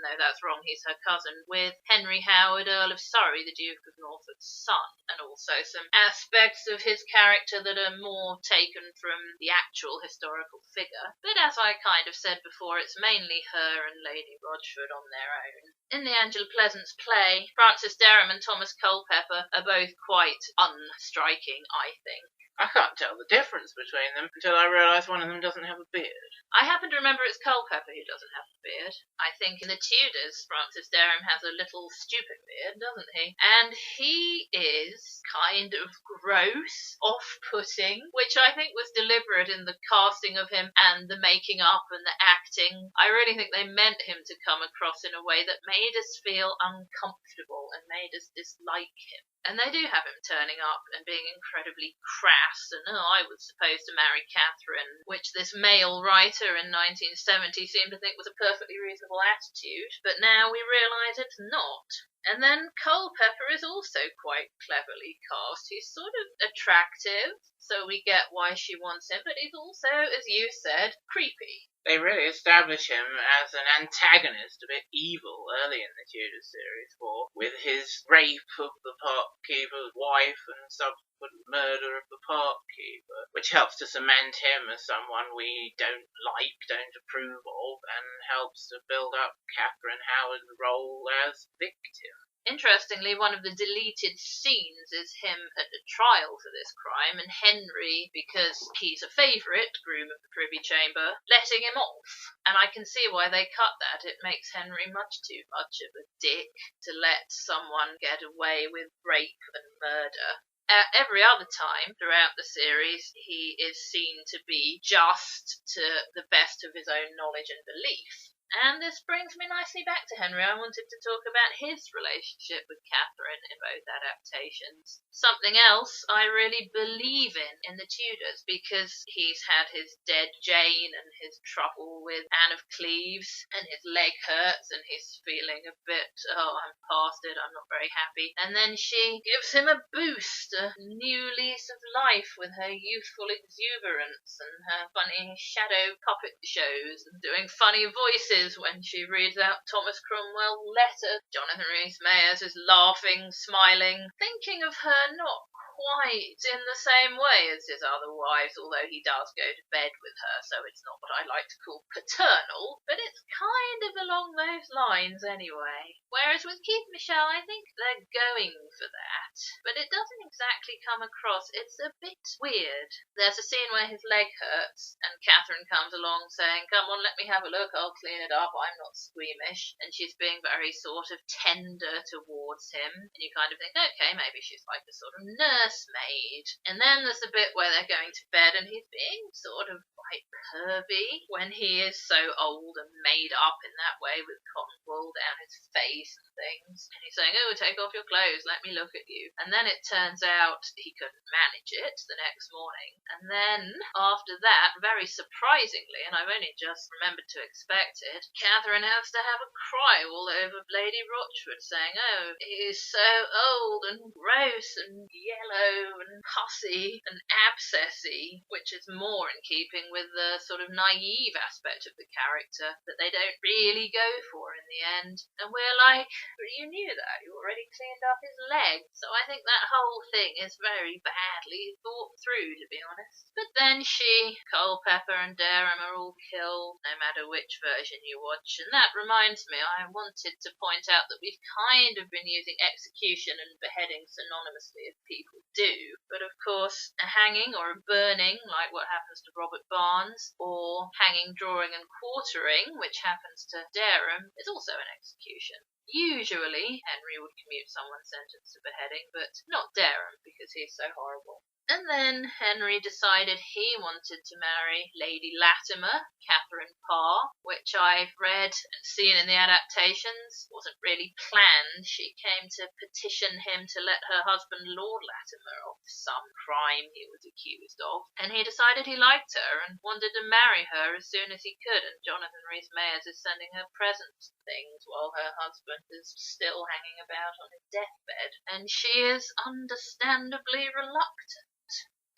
though that's wrong, he's her cousin, with Henry Howard, Earl of Surrey, the Duke of Norfolk's son, and also some aspects of his character that are more taken from the actual historical figure. But as I kind of said before, it's mainly her and Lady Rochford on their own. In the Angela Pleasance play, Francis Darum and Thomas Culpepper are both quite unstriking, I think. I can't tell the difference between them until I realise one of them doesn't have a beard. I happen to remember it's Culpepper who doesn't have a beard. I think in the Tudors, Francis Darum has a little stupid beard, doesn't he? And he is kind of gross, off-putting, which I think was deliberate in the casting of him and the making up and the acting. I really think they meant him to come across in a way that made us feel uncomfortable and made us dislike him. And they do have him turning up and being incredibly crass and, I was supposed to marry Catherine, which this male writer in 1970 seemed to think was a perfectly reasonable attitude, but now we realise it's not. And then Culpepper is also quite cleverly cast. He's sort of attractive, so we get why she wants him, but he's also, as you said, creepy. They really establish him as an antagonist, a bit evil, early in the Tudor series 4, with his rape of the park keeper's wife and subsequent murder of the park keeper, which helps to cement him as someone we don't like, don't approve of, and helps to build up Catherine Howard's role as victim. Interestingly, one of the deleted scenes is him at the trial for this crime, and Henry, because he's a favourite groom of the Privy Chamber, letting him off. And I can see why they cut that. It makes Henry much too much of a dick to let someone get away with rape and murder. Every other time throughout the series, he is seen to be just to the best of his own knowledge and belief. And this brings me nicely back to Henry. I wanted to talk about his relationship with Catherine in both adaptations. Something else I really believe in the Tudors, because he's had his dead Jane and his trouble with Anne of Cleves, and his leg hurts and he's feeling a bit, I'm past it, I'm not very happy. And then she gives him a boost, a new lease of life with her youthful exuberance and her funny shadow puppet shows and doing funny voices when she reads out Thomas Cromwell's letter. Jonathan Rhys-Meyers is laughing, smiling, thinking of her not quite in the same way as his other wives, although he does go to bed with her, so it's not what I like to call paternal, but it's kind of along those lines anyway. Whereas with Keith Michelle, I think they're going for that, but it doesn't exactly come across. It's a bit weird. There's a scene where his leg hurts, and Catherine comes along saying, "Come on, let me have a look, I'll clean it up, I'm not squeamish," and she's being very sort of tender towards him, and you kind of think, okay, maybe she's like a sort of nursemaid. And then there's the bit where they're going to bed and he's being sort of quite pervy when he is so old and made up in that way with cotton wool down his face and things, and he's saying, "Oh, take off your clothes, let me look at you." And then it turns out he couldn't manage it the next morning, and then after that, very surprisingly, and I've only just remembered to expect it, Catherine has to have a cry all over Lady Rochford saying, "Oh, he is so old and gross and yellow slow and pussy and abscessy, which is more in keeping with the sort of naive aspect of the character that they don't really go for in the end. And we're like, but you knew that, you already cleaned up his leg. So I think that whole thing is very badly thought through, to be honest. But then Culpepper and Darum are all killed, no matter which version you watch. And that reminds me, I wanted to point out that we've kind of been using execution and beheading synonymously as people do. But of course, a hanging or a burning, like what happens to Robert Barnes, or hanging, drawing and quartering, which happens to Darum, is also an execution. Usually, Henry would commute someone's sentence to beheading, but not Darum, because he's so horrible. And then Henry decided he wanted to marry Lady Latimer, Catherine Parr, which I've read and seen in the adaptations. Wasn't really planned. She came to petition him to let her husband Lord Latimer off some crime he was accused of. And he decided he liked her and wanted to marry her as soon as he could. And Jonathan Rhys-Meyers is sending her presents and things while her husband is still hanging about on his deathbed. And she is understandably reluctant.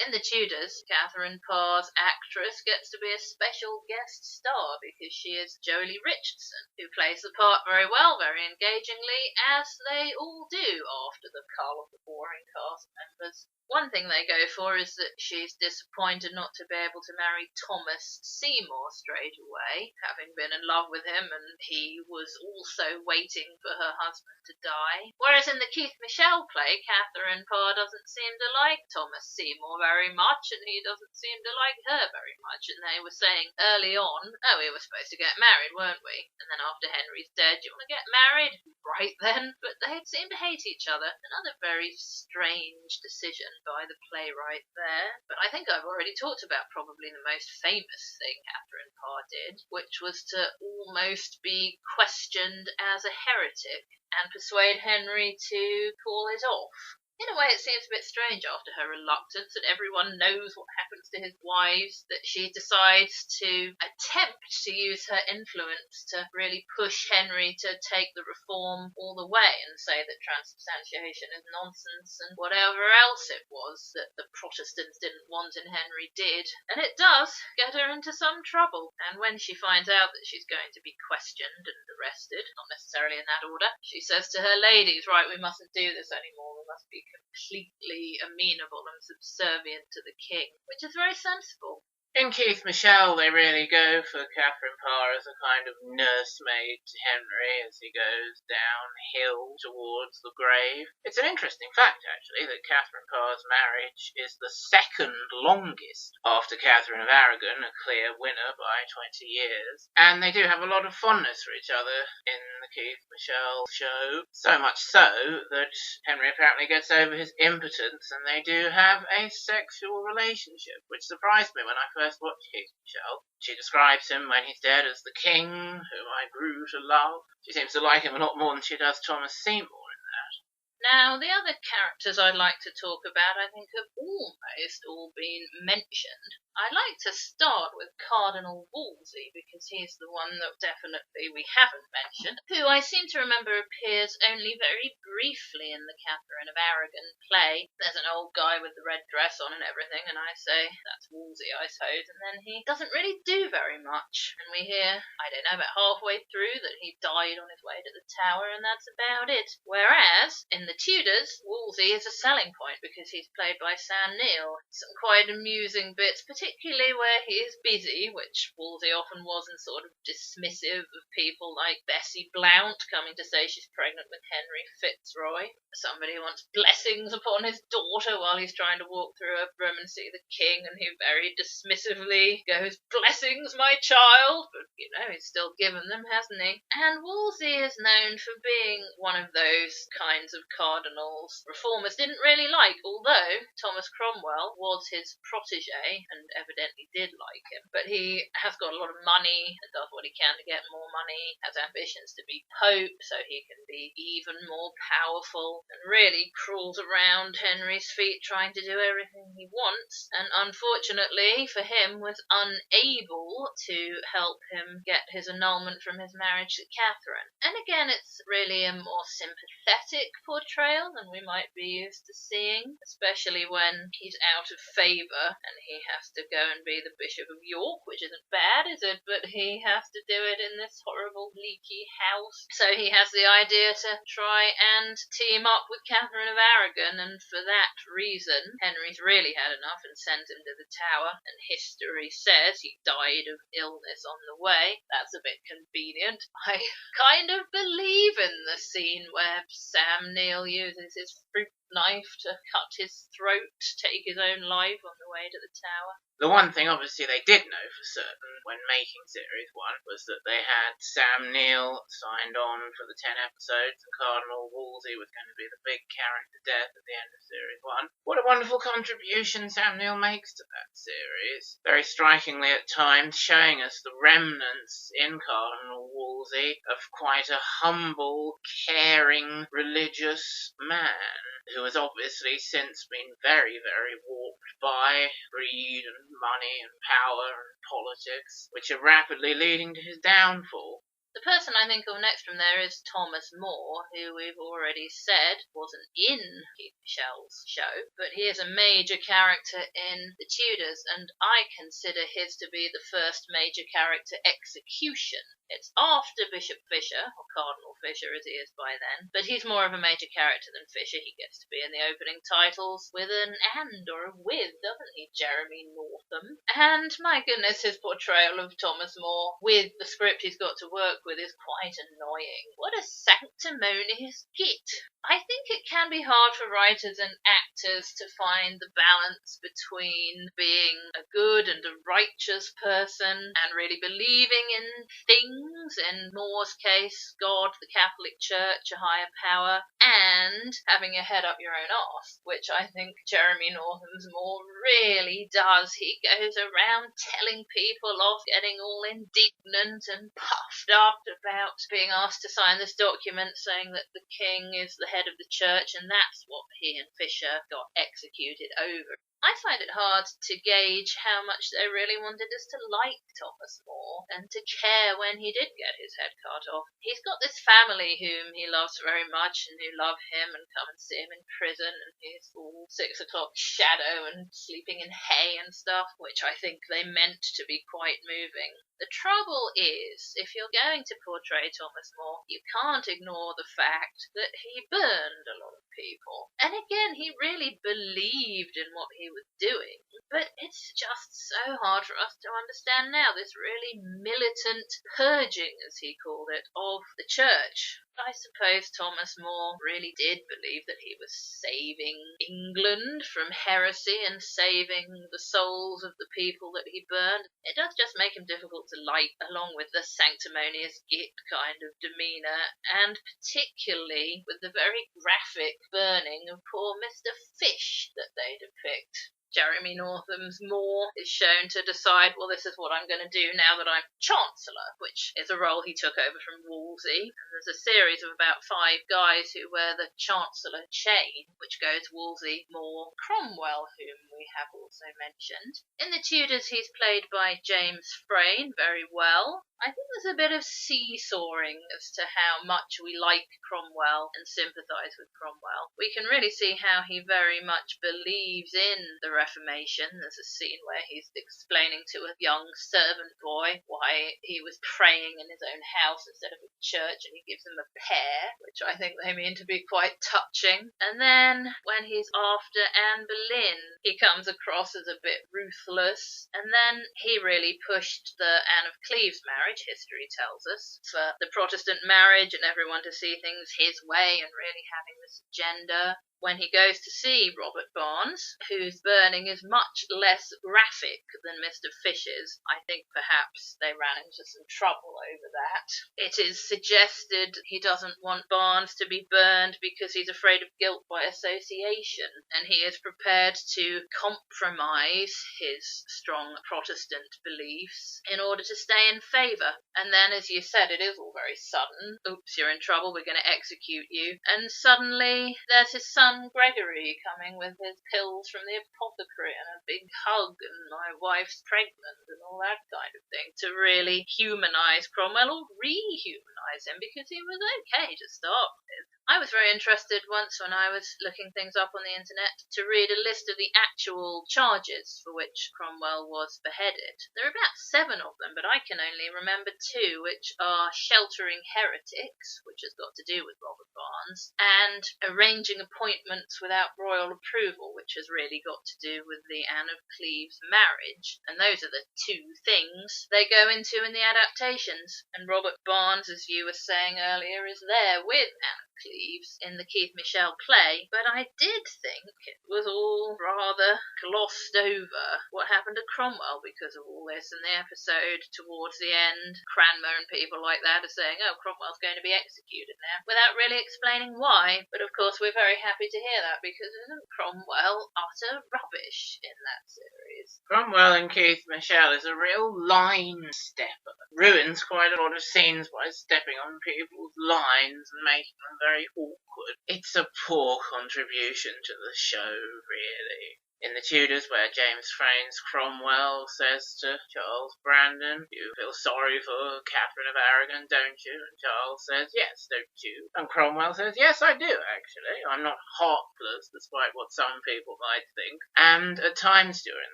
In the Tudors, Catherine Parr's actress gets to be a special guest star because she is Jolie Richardson, who plays the part very well, very engagingly, as they all do after the cull of the boring cast members. One thing they go for is that she's disappointed not to be able to marry Thomas Seymour straight away, having been in love with him, and he was also waiting for her husband to die. Whereas in the Keith Michelle play, Catherine Parr doesn't seem to like Thomas Seymour very much, and he doesn't seem to like her very much, and they were saying early on, oh, we were supposed to get married, weren't we? And then after Henry's dead, do you want to get married? Right then. But they seem to hate each other. Another very strange decision by the playwright there. But I think I've already talked about probably the most famous thing Catherine Parr did, which was to almost be questioned as a heretic and persuade Henry to call it off. In a way, it seems a bit strange after her reluctance that everyone knows what happens to his wives, that she decides to attempt to use her influence to really push Henry to take the reform all the way and say that transubstantiation is nonsense and whatever else it was that the Protestants didn't want in Henry did. And it does get her into some trouble. And when she finds out that she's going to be questioned and arrested, not necessarily in that order, she says to her ladies, right, we mustn't do this anymore, we must be completely amenable and subservient to the king, which is very sensible. In Keith Michelle, they really go for Catherine Parr as a kind of nursemaid to Henry as he goes downhill towards the grave. It's an interesting fact, actually, that Catherine Parr's marriage is the second longest after Catherine of Aragon, a clear winner by 20 years. And they do have a lot of fondness for each other in the Keith Michelle show. So much so that Henry apparently gets over his impotence and they do have a sexual relationship, which surprised me when I first watched Keith Michelle. She describes him when he's dead as the king whom I grew to love. She seems to like him a lot more than she does Thomas Seymour in that. Now, the other characters I'd like to talk about, I think, have almost all been mentioned. I'd like to start with Cardinal Woolsey, because he's the one that definitely we haven't mentioned, who I seem to remember appears only very briefly in the Catherine of Aragon play. There's an old guy with the red dress on and everything, and I say, that's Woolsey, I suppose, and then he doesn't really do very much. And we hear, I don't know, about halfway through that he died on his way to the Tower, and that's about it. Whereas, in the Tudors, Woolsey is a selling point because he's played by Sam Neill. Some quite amusing bits, particularly where he is busy, which Woolsey often was, and sort of dismissive of people like Bessie Blount coming to say she's pregnant with Henry Fitzroy. Somebody wants blessings upon his daughter while he's trying to walk through a room and see the king, and he very dismissively goes, blessings, my child, but he's still given them, hasn't he? And Woolsey is known for being one of those kinds of cardinals reformers didn't really like, although Thomas Cromwell was his protege and evidently did like him. But he has got a lot of money and does what he can to get more money, has ambitions to be Pope so he can be even more powerful, and really crawls around Henry's feet trying to do everything he wants, and unfortunately for him was unable to help him get his annulment from his marriage to Catherine. And again, it's really a more sympathetic portrayal than we might be used to seeing, especially when he's out of favour and he has to go and be the Bishop of York, which isn't bad, is it? But he has to do it in this horrible leaky house. So he has the idea to try and team up with Catherine of Aragon, and for that reason Henry's really had enough and sent him to the Tower, and history says he died of illness on the way. That's a bit convenient. I kind of believe in the scene where Sam Neill uses his fruit knife to cut his throat, take his own life on the way to the Tower. The one thing, obviously, they did know for certain when making Series 1 was that they had Sam Neill signed on for the 10 episodes, and Cardinal Woolsey was going to be the big character death at the end of Series 1. What a wonderful contribution Sam Neill makes to that series. Very strikingly at times, showing us the remnants in Cardinal Woolsey of quite a humble, caring, religious man who has obviously since been very, very warped by greed and money and power and politics, which are rapidly leading to his downfall. The person I think of next from there is Thomas More, who we've already said wasn't in Keith Michel's show, but he is a major character in the Tudors, and I consider his to be the first major character execution. It's after Bishop Fisher, or Cardinal Fisher as he is by then, but he's more of a major character than Fisher. He gets to be in the opening titles with an and or a with, doesn't he, Jeremy Northam? And my goodness, his portrayal of Thomas More with the script he's got to work with is quite annoying. What a sanctimonious git. I think it can be hard for writers and actors to find the balance between being a good and a righteous person and really believing in things, in More's case, God, the Catholic Church, a higher power, and having your head up your own arse, which I think Jeremy Northam's More really does. He goes around telling people off, getting all indignant and puffed up about being asked to sign this document saying that the king is the head of the church, and that's what he and Fisher got executed over. I find it hard to gauge how much they really wanted us to like Thomas More and to care when he did get his head cut off. He's got this family whom he loves very much and who love him and come and see him in prison, and he's all 6 o'clock shadow and sleeping in hay and stuff, which I think they meant to be quite moving. The trouble is, if you're going to portray Thomas More, you can't ignore the fact that he burned a lot of people. And again, he really believed in what he was doing, but it's just so hard for us to understand now, this really militant purging, as he called it, of the church. I suppose Thomas More really did believe that he was saving England from heresy and saving the souls of the people that he burned. It does just make him difficult to like, along with the sanctimonious git kind of demeanour, and particularly with the very graphic burning of poor Mr. Fish that they depict. Jeremy Northam's More is shown to decide, well, this is what I'm going to do now that I'm Chancellor, which is a role he took over from Woolsey. And there's a series of about 5 guys who wear the Chancellor chain, which goes Woolsey, More, Cromwell, whom we have also mentioned. In the Tudors, he's played by James Frayne very well. I think there's a bit of seesawing as to how much we like Cromwell and sympathise with Cromwell. We can really see how he very much believes in the Reformation. There's a scene where he's explaining to a young servant boy why he was praying in his own house instead of a church, and he gives him a pear, which I think they mean to be quite touching. And then when he's after Anne Boleyn, he comes across as a bit ruthless, and then he really pushed the Anne of Cleves marriage, history tells us, for the Protestant marriage and everyone to see things his way and really having this agenda. when he goes to see Robert Barnes, whose burning is much less graphic than Mr. Fish's. I think perhaps they ran into some trouble over that. It is suggested he doesn't want Barnes to be burned because he's afraid of guilt by association, and he is prepared to compromise his strong Protestant beliefs in order to stay in favour. And then, as you said, it is all very sudden. Oops, you're in trouble, we're going to execute you. And suddenly there's his son Gregory coming with his pills from the apothecary and a big hug and my wife's pregnant and all that kind of thing to really humanise Cromwell, or rehumanise him, because he was okay to start with. I was very interested once when I was looking things up on the internet to read a list of the actual charges for which Cromwell was beheaded. There are about 7 of them, but I can only remember 2, which are sheltering heretics, which has got to do with Robert Barnes, and arranging appointments without royal approval, which has really got to do with the Anne of Cleves marriage. And those are the 2 things they go into in the adaptations. And Robert Barnes, as you were saying earlier, is there with Anne of Cleves in the Keith Michel play, but I did think it was all rather glossed over what happened to Cromwell because of all this. And the episode towards the end, Cranmer and people like that are saying, oh, Cromwell's going to be executed now, without really explaining why. But of course we're very happy to hear that, because isn't Cromwell utter rubbish in that series? Cromwell in Keith Michel is a real line stepper. Ruins quite a lot of scenes by stepping on people's lines and making them very awkward. It's a poor contribution to the show, really. In the Tudors, where James Frayn's Cromwell says to Charles Brandon, you feel sorry for Catherine of Aragon, don't you? And Charles says, yes, don't you? And Cromwell says, yes, I do, actually. I'm not heartless, despite what some people might think. And at times during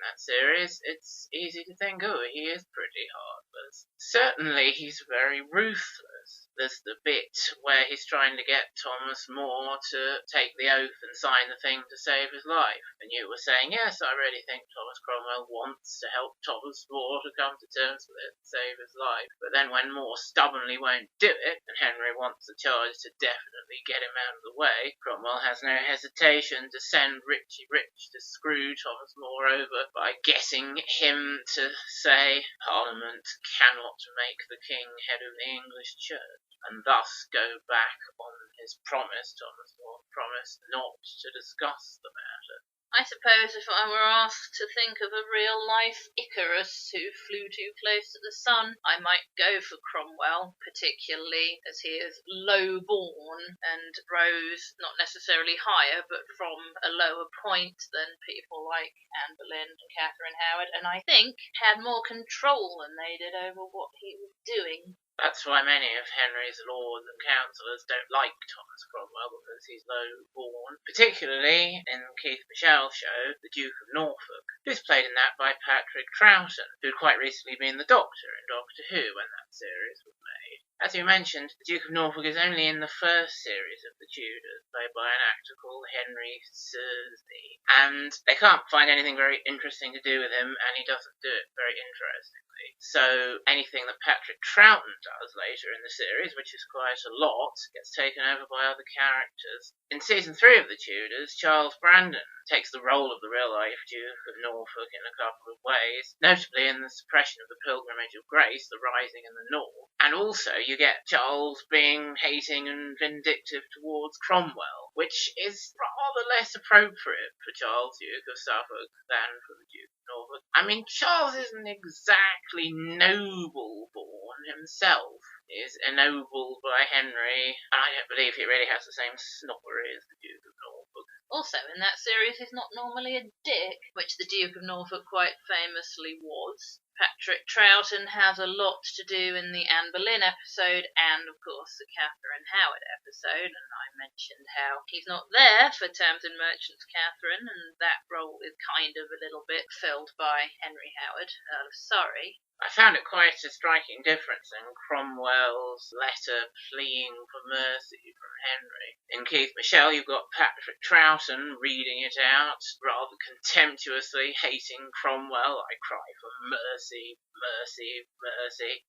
that series, it's easy to think, oh, he is pretty heartless. Certainly, he's very ruthless. There's the bit where he's trying to get Thomas More to take the oath and sign the thing to save his life. And you were saying, yes, I really think Thomas Cromwell wants to help Thomas More to come to terms with it and save his life. But then when More stubbornly won't do it, and Henry wants the charge to definitely get him out of the way, Cromwell has no hesitation to send Richie Rich to screw Thomas More over by getting him to say Parliament cannot make the king head of the English church, and thus go back on his promise, Thomas More promised not to discuss the matter. I suppose if I were asked to think of a real-life Icarus who flew too close to the sun, I might go for Cromwell, particularly as he is low-born and rose not necessarily higher, but from a lower point than people like Anne Boleyn and Catherine Howard, and I think had more control than they did over what he was doing. That's why many of Henry's lords and councillors don't like Thomas Cromwell, because he's low-born. Particularly in Keith Michel's show, the Duke of Norfolk, who's played in that by Patrick Troughton, who'd quite recently been the Doctor in Doctor Who when that series was made. As you mentioned, the Duke of Norfolk is only in the first series of the Tudors, played by an actor called Henry Sursney, and they can't find anything very interesting to do with him, and he doesn't do it very interestingly. So anything that Patrick Troughton does later in the series, which is quite a lot, gets taken over by other characters. In season 3 of the Tudors, Charles Brandon takes the role of the real-life Duke of Norfolk in a couple of ways, notably in the suppression of the Pilgrimage of Grace, the Rising in the North. And also you get Charles being hating and vindictive towards Cromwell, which is rather less appropriate for Charles, Duke of Suffolk, than for the Duke of Norfolk. I mean, Charles isn't exactly noble-born himself. He is ennobled by Henry, and I don't believe he really has the same snobbery as the Duke of Norfolk. Also, in that series, he's not normally a dick, which the Duke of Norfolk quite famously was. Patrick Troughton has a lot to do in the Anne Boleyn episode and, of course, the Catherine Howard episode, and I mentioned how he's not there for Terms and Merchants Catherine, and that role is kind of a little bit filled by Henry Howard, Earl of Surrey. I found it quite a striking difference in Cromwell's letter pleading for mercy from Henry. In Keith Michel, you've got Patrick Troughton reading it out, rather contemptuously hating Cromwell. I cry for mercy, mercy, mercy.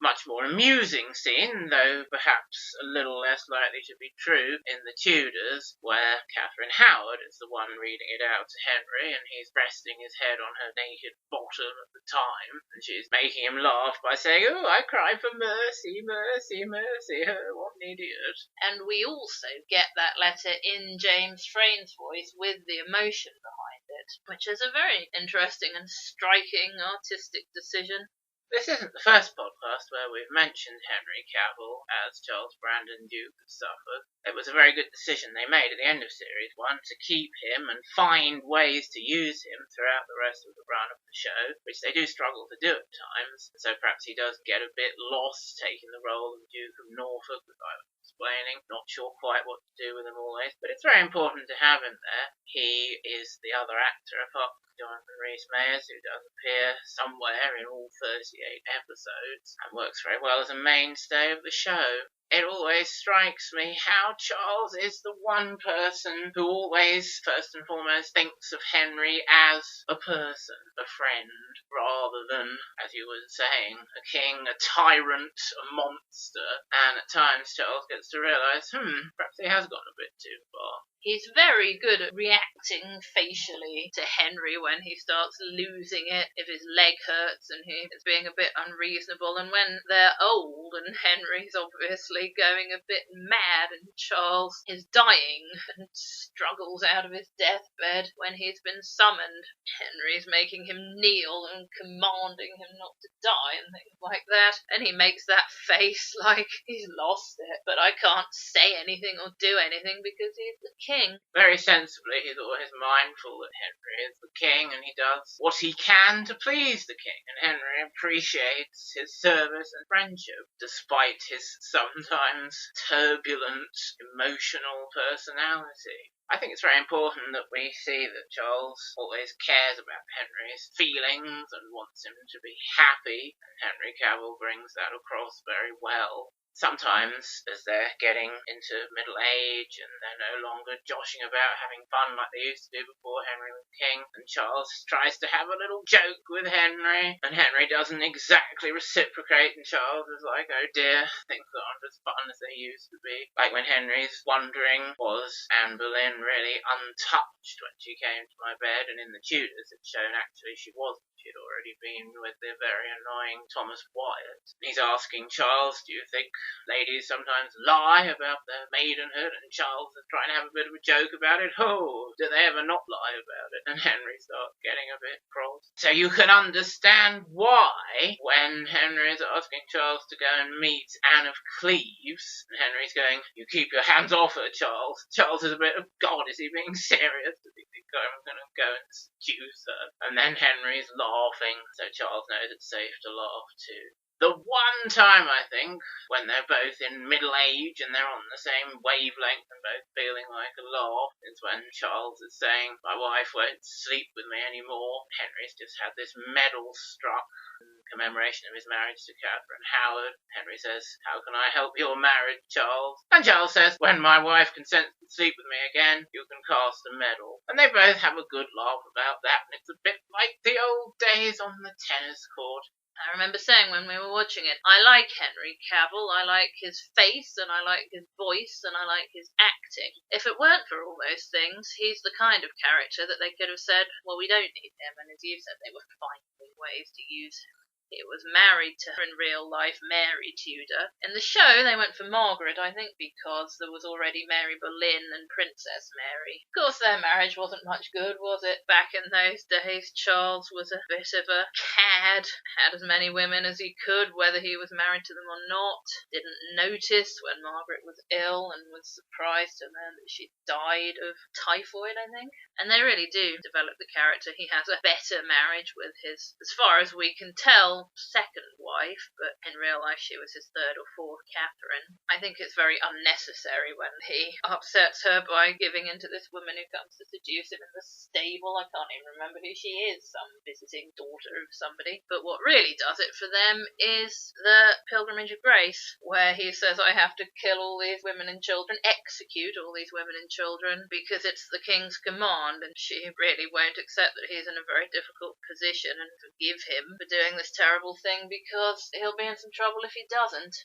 much more amusing scene, though perhaps a little less likely to be true, in the Tudors, where Catherine Howard is the one reading it out to Henry, and he's resting his head on her naked bottom at the time, and she's making him laugh by saying, "Oh, I cry for mercy, mercy, mercy, oh, what an idiot." And we also get that letter in James Frayn's voice with the emotion behind it, which is a very interesting and striking artistic decision. This isn't the first podcast where we've mentioned Henry Cavill as Charles Brandon, Duke of Suffolk. It was a very good decision they made at the end of Series 1 to keep him and find ways to use him throughout the rest of the run of the show, which they do struggle to do at times, so perhaps he does get a bit lost taking the role of Duke of Norfolk, as I was explaining. Not sure quite what to do with him always, but it's very important to have him there. He is the other actor, apart from Jonathan Rhys-Meyers, who does appear somewhere in all 38 episodes and works very well as a mainstay of the show. It always strikes me how Charles is the one person who always, first and foremost, thinks of Henry as a person, a friend, rather than, as you were saying, a king, a tyrant, a monster. And at times Charles gets to realise, perhaps he has gone a bit too far. He's very good at reacting facially to Henry when he starts losing it, if his leg hurts and he is being a bit unreasonable, and when they're old and Henry's obviously going a bit mad and Charles is dying and struggles out of his deathbed when he's been summoned. Henry's making him kneel and commanding him not to die and things like that, and he makes that face like he's lost it, but I can't say anything or do anything because he's the king. Very sensibly, he's always mindful that Henry is the king, and he does what he can to please the king, and Henry appreciates his service and friendship, despite his sometimes turbulent, emotional personality. I think it's very important that we see that Charles always cares about Henry's feelings and wants him to be happy, and Henry Cavill brings that across very well. Sometimes, as they're getting into middle age and they're no longer joshing about having fun like they used to do before Henry was king, and Charles tries to have a little joke with Henry, and Henry doesn't exactly reciprocate, and Charles is like, oh dear, things aren't as fun as they used to be. Like when Henry's wondering, was Anne Boleyn really untouched when she came to my bed? And in the Tudors it's shown actually she wasn't. She'd already been with the very annoying Thomas Wyatt. He's asking Charles, do you think ladies sometimes lie about their maidenhood? And Charles is trying to have a bit of a joke about it. Oh, do they ever not lie about it? And Henry starts getting a bit cross. So you can understand why, when Henry's asking Charles to go and meet Anne of Cleves, and Henry's going, you keep your hands off her, Charles. Charles is a bit of, God, is he being serious? Does he think I'm going to go and seduce her? And then Henry's laughing, so Charles knows it's safe to laugh too. The one time, I think, when they're both in middle age and they're on the same wavelength and both feeling like a laugh, is when Charles is saying, my wife won't sleep with me anymore. Henry's just had this medal struck in commemoration of his marriage to Catherine Howard. Henry says, how can I help your marriage, Charles? And Charles says, when my wife consents to sleep with me again, you can cast a medal. And they both have a good laugh about that, and it's a bit like the old days on the tennis court. I remember saying when we were watching it, I like Henry Cavill, I like his face, and I like his voice, and I like his acting. If it weren't for all those things, he's the kind of character that they could have said, well, we don't need him, and as you said, they were finding ways to use him. He was married to her in real life, Mary Tudor. In the show, they went for Margaret, I think because there was already Mary Boleyn and Princess Mary. Of course, their marriage wasn't much good, was it? Back in those days, Charles was a bit of a cad, had as many women as he could, whether he was married to them or not. Didn't notice when Margaret was ill and was surprised to learn that she died of typhoid, I think. And they really do develop the character. He has a better marriage with his, as far as we can tell, second wife, but in real life she was his third or fourth, Catherine. I think it's very unnecessary when he upsets her by giving in to this woman who comes to seduce him in the stable. I can't even remember who she is, some visiting daughter of somebody. But what really does it for them is the Pilgrimage of Grace, where he says, I have to kill all these women and children, execute all these women and children, because it's the king's command, and she really won't accept that he's in a very difficult position and forgive him for doing this terrible terrible thing because he'll be in some trouble if he doesn't.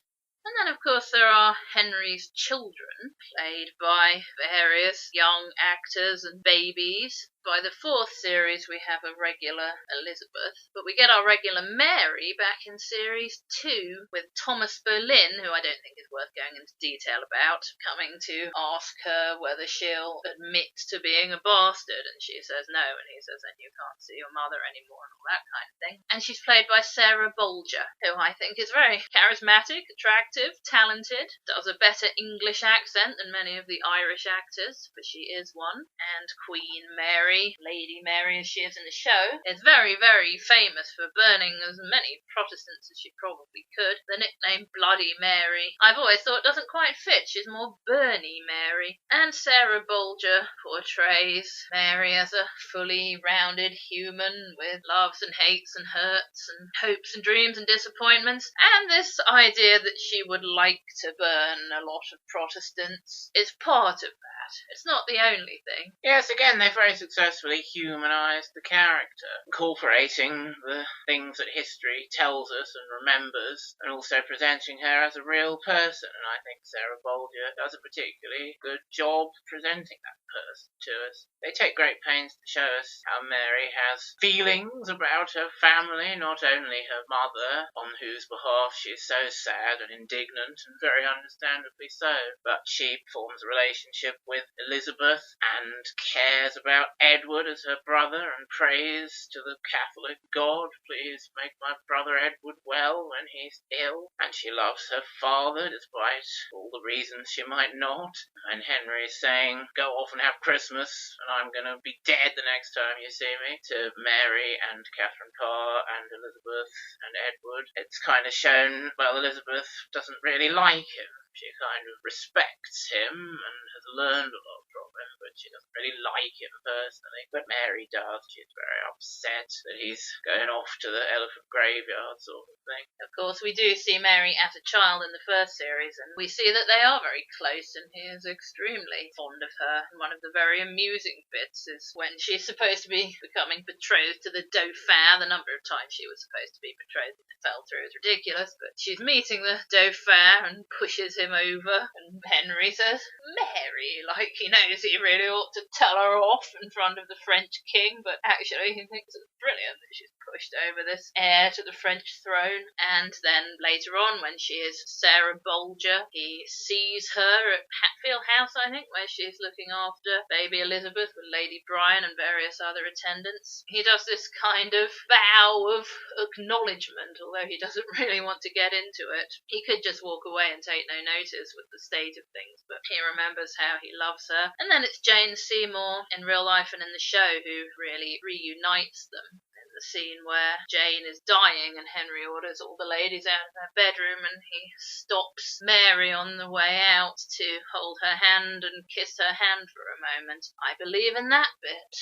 And then, of course, there are Henry's children, played by various young actors and babies. By the fourth series, we have a regular Elizabeth, but we get our regular Mary back in series 2 with Thomas Boleyn, who I don't think is worth going into detail about, coming to ask her whether she'll admit to being a bastard, and she says no, and he says then you can't see your mother anymore and all that kind of thing. And she's played by Sarah Bolger, who I think is very charismatic, attractive, talented, does a better English accent than many of the Irish actors, but she is one, and Queen Mary, Lady Mary as she is in the show, is very, very famous for burning as many Protestants as she probably could. The nickname Bloody Mary, I've always thought, doesn't quite fit. She's more Bernie Mary. And Sarah Bolger portrays Mary as a fully rounded human with loves and hates and hurts and hopes and dreams and disappointments. And this idea that she would like to burn a lot of Protestants is part of that. It's not the only thing. Yes, again, they very successfully humanised the character, incorporating the things that history tells us and remembers, and also presenting her as a real person. And I think Sarah Bolger does a particularly good job presenting that person to us. They take great pains to show us how Mary has feelings about her family, not only her mother, on whose behalf she is so sad and indignant, and very understandably so, but she forms a relationship with Elizabeth and cares about Edward as her brother and prays to the Catholic God, please make my brother Edward well when he's ill. And she loves her father despite all the reasons she might not. And Henry is saying, go off and have Christmas and I'm going to be dead the next time you see me, to Mary and Catherine Parr and Elizabeth and Edward. It's kind of shown, well, Elizabeth doesn't really like him. She kind of respects him and has learned a lot from him, but she doesn't really like him personally. But Mary does. She's very upset that he's going off to the elephant graveyard sort of thing. Of course, we do see Mary as a child in the first series, and we see that they are very close, and he is extremely fond of her. And one of the very amusing bits is when she's supposed to be becoming betrothed to the Dauphin. The number of times she was supposed to be betrothed and it fell through is ridiculous, but she's meeting the Dauphin and pushes him over, and Henry says, Mary, like he knows he really ought to tell her off in front of the French king, but actually he thinks it's brilliant that she's pushed over this heir to the French throne. And then later on, when she is Sarah Bolger, he sees her at Hatfield House, I think, where she's looking after baby Elizabeth with Lady Bryan and various other attendants. He does this kind of bow of acknowledgement, although he doesn't really want to get into it. He could just walk away and take no notice with the state of things, but he remembers how he loves her. And then it's Jane Seymour in real life and in the show who really reunites them. The scene where Jane is dying and Henry orders all the ladies out of her bedroom and he stops Mary on the way out to hold her hand and kiss her hand for a moment. I believe in that bit.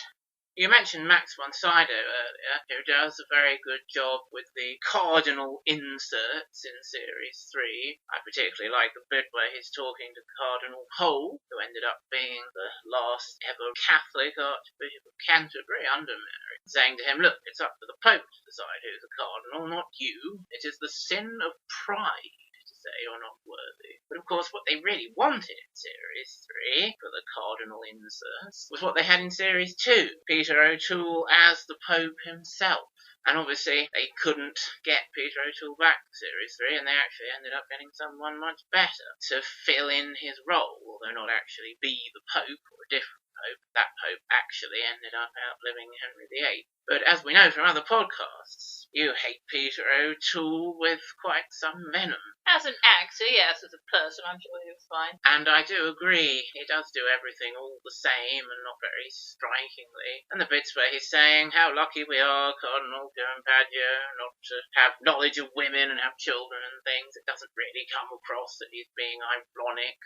You mentioned Max von Sydow earlier, who does a very good job with the cardinal inserts in Series 3. I particularly like the bit where he's talking to Cardinal Pole, who ended up being the last ever Catholic Archbishop of Canterbury under Mary, saying to him, look, it's up to the Pope to decide who's a cardinal, not you. It is the sin of pride to say you're not worthy. But of course what they really wanted in Series 3 for the cardinal inserts was what they had in Series 2, Peter O'Toole as the Pope himself. And obviously they couldn't get Peter O'Toole back for Series 3, and they actually ended up getting someone much better to fill in his role, although not actually be the Pope or a different Pope. That Pope actually ended up outliving Henry VIII. But as we know from other podcasts, you hate Peter O'Toole with quite some venom. As an actor, yes, as a person, I'm sure he was fine. And I do agree, he does do everything all the same and not very strikingly. And the bits where he's saying how lucky we are, Cardinal Campiaglia, not to have knowledge of women and have children and things, it doesn't really come across that he's being ironic.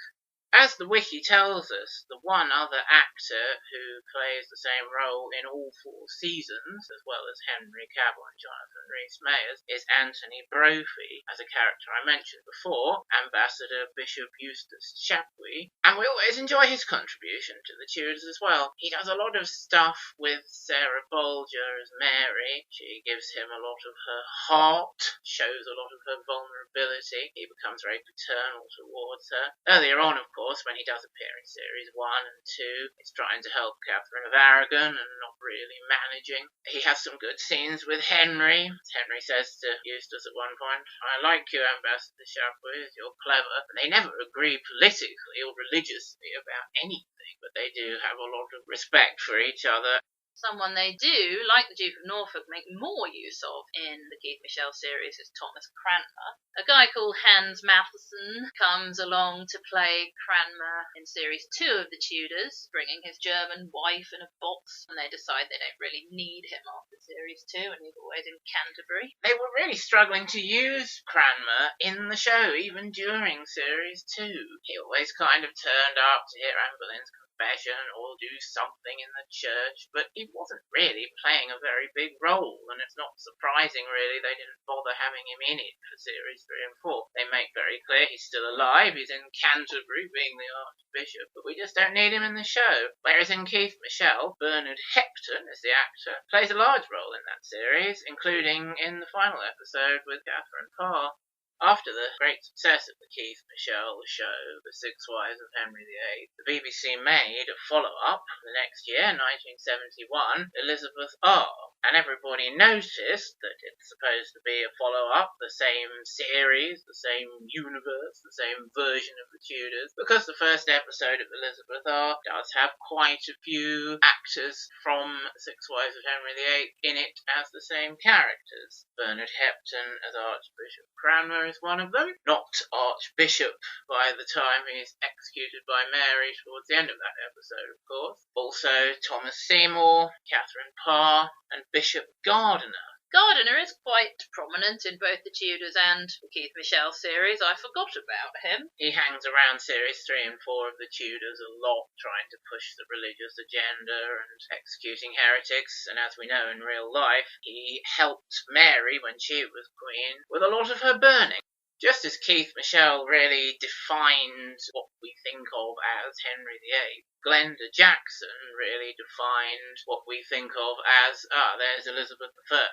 As the wiki tells us, the one other actor who plays the same role in all 4 seasons, as well as Henry Cavill and Jonathan Rhys-Meyers, is Anthony Brophy, as a character I mentioned before, Ambassador Bishop Eustace Chapuis, and we always enjoy his contribution to the Tudors as well. He does a lot of stuff with Sarah Bolger as Mary. She gives him a lot of her heart, shows a lot of her vulnerability. He becomes very paternal towards her. Earlier on, of course, when he does appear in series 1 and 2, he's trying to help Catherine of Aragon and not really managing. He has some good scenes with Henry. Henry says to Eustace at one point, "I like you, Ambassador Chapuis, you're clever." And they never agree politically or religiously about anything, but they do have a lot of respect for each other. Someone they do, like the Duke of Norfolk, make more use of in the Keith Michelle series is Thomas Cranmer. A guy called Hans Matheson comes along to play Cranmer in series 2 of the Tudors, bringing his German wife in a box, and they decide they don't really need him after series 2, and he's always in Canterbury. They were really struggling to use Cranmer in the show, even during series 2. He always kind of turned up to hear Anne Boleyn's confession or do something in the church, but he wasn't really playing a very big role, and it's not surprising really they didn't bother having him in it for series 3 and 4. They make very clear he's still alive, he's in Canterbury being the Archbishop, but we just don't need him in the show. Whereas in Keith Michelle, Bernard Hepton, as the actor, plays a large role in that series, including in the final episode with Catherine Parr. After the great success of the Keith Michelle show, The Six Wives of Henry VIII, the BBC made a follow-up the next year, 1971, Elizabeth R. And everybody noticed that it's supposed to be a follow-up, the same series, the same universe, the same version of the Tudors, because the first episode of Elizabeth R. does have quite a few actors from Six Wives of Henry VIII in it as the same characters. Bernard Hepton as Archbishop Cranmer is one of them, not Archbishop by the time he's executed by Mary towards the end of that episode, of course. Also Thomas Seymour, Catherine Parr, and Bishop Gardiner. Gardiner is quite prominent in both the Tudors and the Keith Michelle series. I forgot about him. He hangs around series 3 and 4 of the Tudors a lot, trying to push the religious agenda and executing heretics, and as we know in real life, he helped Mary when she was queen with a lot of her burning. Just as Keith Michelle really defined what we think of as Henry VIII, Glenda Jackson really defined what we think of as, there's Elizabeth I.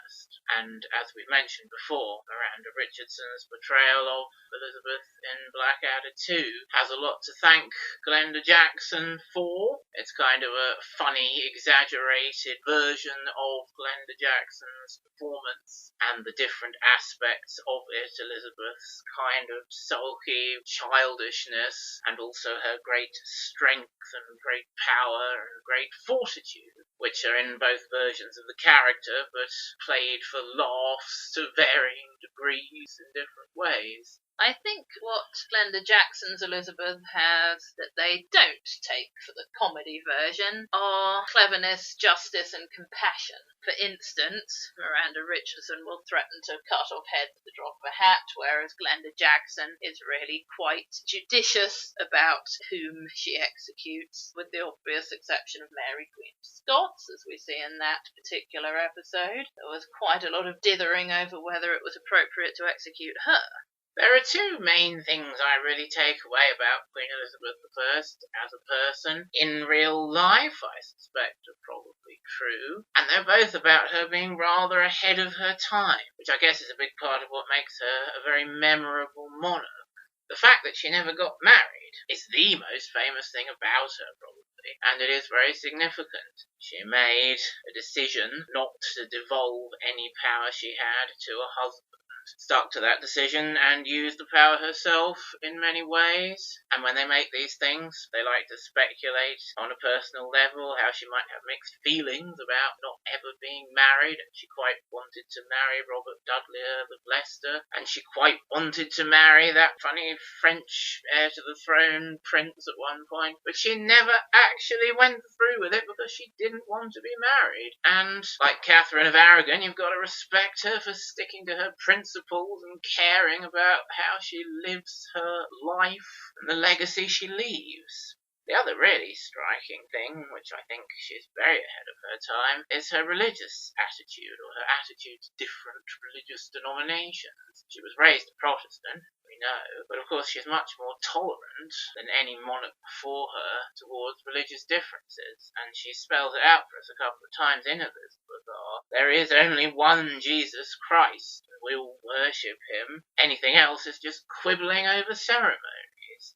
And as we've mentioned before, Miranda Richardson's portrayal of Elizabeth in Blackadder 2 has a lot to thank Glenda Jackson for. It's kind of a funny, exaggerated version of Glenda Jackson's performance and the different aspects of it, Elizabeth's kind of sulky childishness and also her great strength and great power and great fortitude, which are in both versions of the character but played for laughs to varying degrees in different ways. I think what Glenda Jackson's Elizabeth has that they don't take for the comedy version are cleverness, justice and compassion. For instance, Miranda Richardson will threaten to cut off heads at the drop of a hat, whereas Glenda Jackson is really quite judicious about whom she executes, with the obvious exception of Mary Queen of Scots, as we see in that particular episode. There was quite a lot of dithering over whether it was appropriate to execute her. There are two main things I really take away about Queen Elizabeth I as a person. In real life, I suspect are probably true. And they're both about her being rather ahead of her time, which I guess is a big part of what makes her a very memorable monarch. The fact that she never got married is the most famous thing about her, probably, and it is very significant. She made a decision not to devolve any power she had to a husband, stuck to that decision and used the power herself in many ways. And when they make these things, they like to speculate on a personal level how she might have mixed feelings about not ever being married, and she quite wanted to marry Robert Dudley, Earl of Leicester, and she quite wanted to marry that funny French heir to the throne prince at one point, but she never actually went through with it because she didn't want to be married. And like Catherine of Aragon, you've got to respect her for sticking to her principles and caring about how she lives her life and the legacy she leaves. The other really striking thing, which I think she's very ahead of her time, is her religious attitude, or her attitude to different religious denominations. She was raised a Protestant, we know, but of course she's much more tolerant than any monarch before her towards religious differences, and she spells it out for us a couple of times in Elizabeth R. There is only one Jesus Christ, and we all worship him. Anything else is just quibbling over ceremony.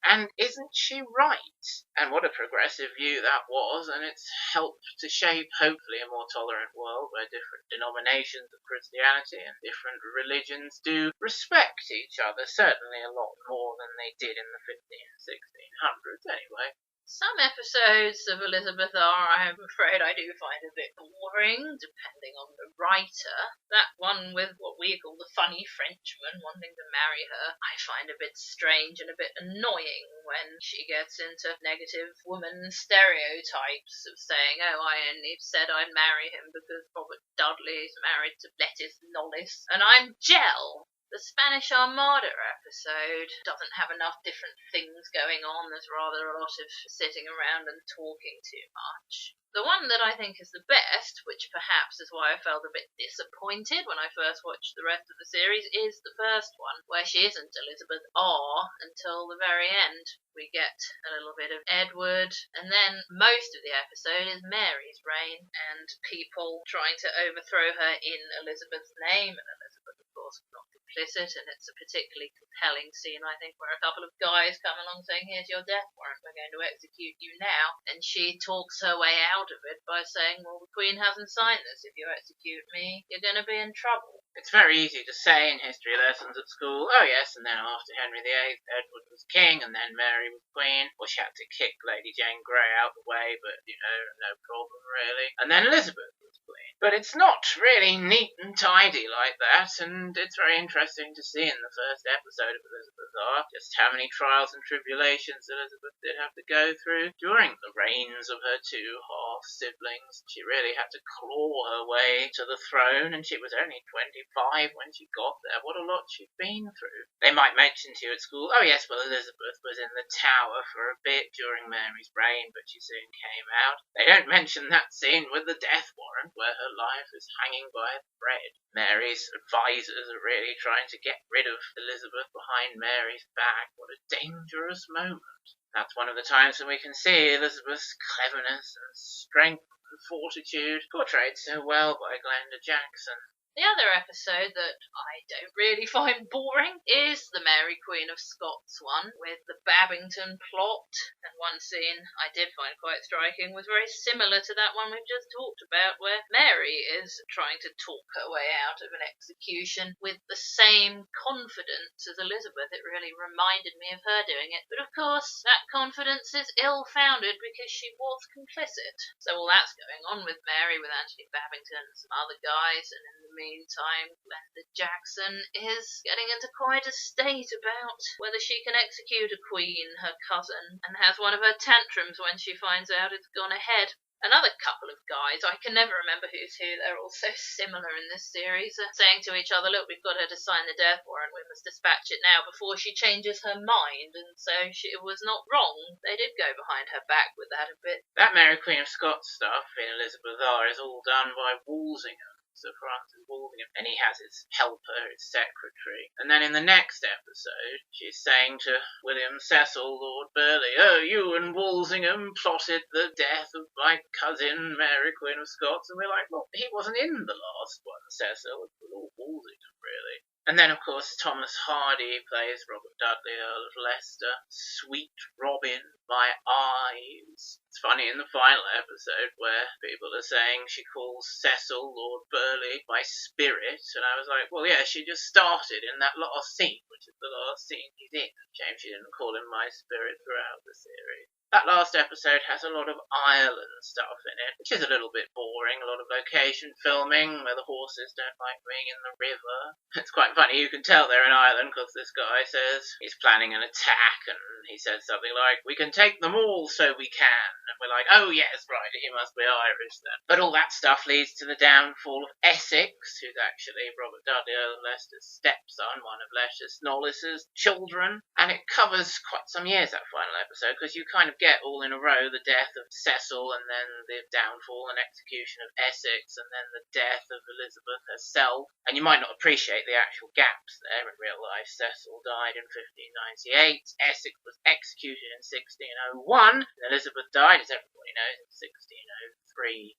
And isn't she right? And what a progressive view that was, and it's helped to shape, hopefully, a more tolerant world where different denominations of Christianity and different religions do respect each other, certainly a lot more than they did in the 1600s anyway. Some episodes of Elizabeth R, I'm afraid I do find a bit boring, depending on the writer. That one with what we call the funny Frenchman wanting to marry her, I find a bit strange and a bit annoying when she gets into negative woman stereotypes of saying, oh, I only said I'd marry him because Robert Dudley's married to Lettice Knollys, and I'm Gel. The Spanish Armada episode doesn't have enough different things going on. There's rather a lot of sitting around and talking too much. The one that I think is the best, which perhaps is why I felt a bit disappointed when I first watched the rest of the series, is the first one, where she isn't Elizabeth R until the very end. We get a little bit of Edward, and then most of the episode is Mary's reign, and people trying to overthrow her in Elizabeth's name, and Elizabeth, of course, not complicit, and it's a particularly compelling scene, I think, where a couple of guys come along saying, here's your death warrant, we're going to execute you now, and she talks her way out of it by saying, well, the Queen hasn't signed this, if you execute me, you're going to be in trouble. It's very easy to say in history lessons at school, oh yes, and then after Henry VIII, Edward was king, and then Mary was queen. Well, she had to kick Lady Jane Grey out the way, but, no problem really. And then Elizabeth was queen. But it's not really neat and tidy like that, and it's very interesting to see in the first episode of Elizabeth R just how many trials and tribulations Elizabeth did have to go through during the reigns of her two half-siblings. She really had to claw her way to the throne, and she was only 25 when she got there. What a lot she'd been through. They might mention to you at school, oh yes, well, Elizabeth was in the Tower for a bit during Mary's reign, but she soon came out. They don't mention that scene with the death warrant where her life is hanging by a thread. Mary's advisors are really trying to get rid of Elizabeth behind Mary's back. What a dangerous moment. That's one of the times when we can see Elizabeth's cleverness and strength and fortitude portrayed so well by Glenda Jackson. The other episode that I don't really find boring is the Mary Queen of Scots one, with the Babington plot. And one scene I did find quite striking was very similar to that one we've just talked about, where Mary is trying to talk her way out of an execution with the same confidence as Elizabeth. It really reminded me of her doing it. But of course, that confidence is ill-founded because she was complicit. So all that's going on with Mary, with Anthony Babington and some other guys, and in the meantime, Glenda Jackson is getting into quite a state about whether she can execute a queen, her cousin, and has one of her tantrums when she finds out it's gone ahead. Another couple of guys, I can never remember who's who, they're all so similar in this series, saying to each other, look, we've got her to sign the death warrant, we must dispatch it now before she changes her mind, and so she was not wrong. They did go behind her back with that a bit. That Mary Queen of Scots stuff in Elizabeth R is all done by Woolsey. Sir Francis Walsingham, and he has his helper, his secretary. And then in the next episode, she's saying to William Cecil, Lord Burleigh, oh, you and Walsingham plotted the death of my cousin, Mary Queen of Scots. And we're like, well, he wasn't in the last one, Cecil. It was all Walsingham, really. And then, of course, Thomas Hardy plays Robert Dudley, Earl of Leicester. Sweet Robin, my eyes. It's funny in the final episode where people are saying she calls Cecil, Lord Burleigh, my spirit. And I was like, well, yeah, she just started in that last scene, which is the last scene he's in. Shame she didn't call him my spirit throughout the series. That last episode has a lot of Ireland stuff in it, which is a little bit boring. A lot of location filming where the horses don't like being in the river. It's quite funny. You can tell they're in Ireland because this guy says he's planning an attack, and he says something like, "We can take them all, so we can." And we're like, "Oh yes, right, he must be Irish then." But all that stuff leads to the downfall of Essex, who's actually Robert Dudley, Earl of Leicester's stepson, one of Leicester's Knollys' children. And it covers quite some years, that final episode, because you kind of get all in a row the death of Cecil, and then the downfall and execution of Essex, and then the death of Elizabeth herself. And you might not appreciate the actual gaps there in real life. Cecil died in 1598, Essex was executed in 1601, and Elizabeth died, as everybody knows, in 1603.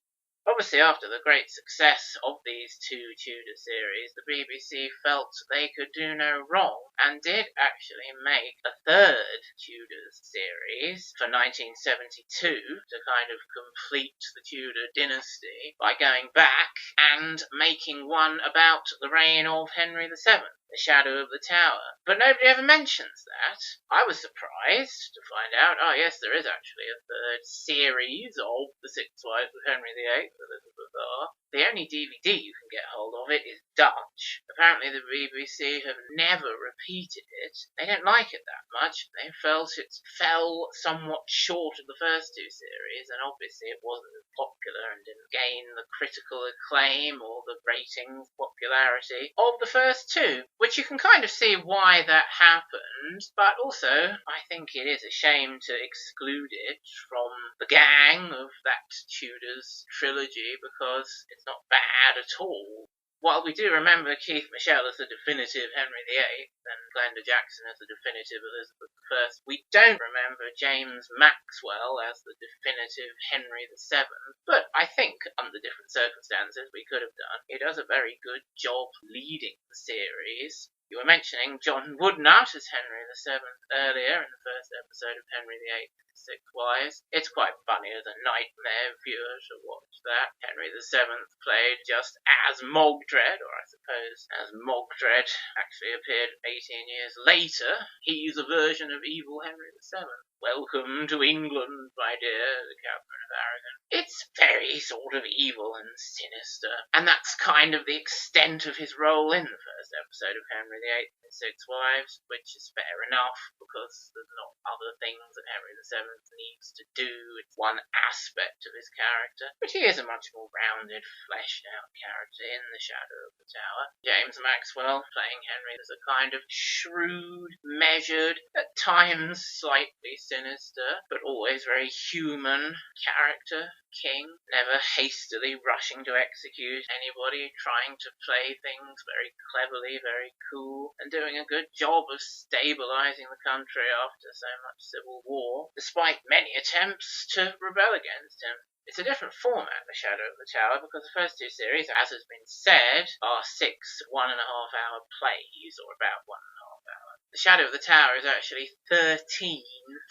Obviously, after the great success of these two Tudor series, the BBC felt they could do no wrong and did actually make a third Tudors series for 1972 to kind of complete the Tudor dynasty by going back and making one about the reign of Henry VII. The Shadow of the Tower. But nobody ever mentions that. I was surprised to find out, oh yes, there is actually a third series of The Six Wives of Henry VIII, Elizabeth R. The only DVD you can get hold of it is Dutch. Apparently the BBC have never repeated it. They don't like it that much. They felt it fell somewhat short of the first two series, and obviously it wasn't as popular and didn't gain the critical acclaim or the ratings popularity of the first two, which you can kind of see why that happened, but also I think it is a shame to exclude it from the gang of that Tudors trilogy because it's not bad at all. While we do remember Keith Michelle as the definitive Henry VIII and Glenda Jackson as the definitive Elizabeth I, we don't remember James Maxwell as the definitive Henry VII, but I think under different circumstances we could have done. He does a very good job leading the series. You were mentioning John Woodnut as Henry VII earlier in the first episode of Henry VIII and His Six Wives. It's quite funny as a nightmare viewer to watch that. Henry VII played just as Mogdred, or I suppose as Mogdred actually appeared 18 years later. He's a version of evil Henry VII. Welcome to England, my dear, the Catherine of Aragon. It's very sort of evil and sinister, and that's kind of the extent of his role in the first episode of Henry VIII and His Six Wives, which is fair enough because there's not other things that Henry VII needs to do. It's one aspect of his character, but he is a much more rounded, fleshed-out character in The Shadow of the Tower. James Maxwell playing Henry is a kind of shrewd, measured, at times slightly sinister, but always very human character. King, never hastily rushing to execute anybody, trying to play things very cleverly, very cool, and doing a good job of stabilising the country after so much civil war, despite many attempts to rebel against him. It's a different format, The Shadow of the Tower, because the first two series, as has been said, are 6 1.5-hour plays, or about 1.5 hours. The Shadow of the Tower is actually 13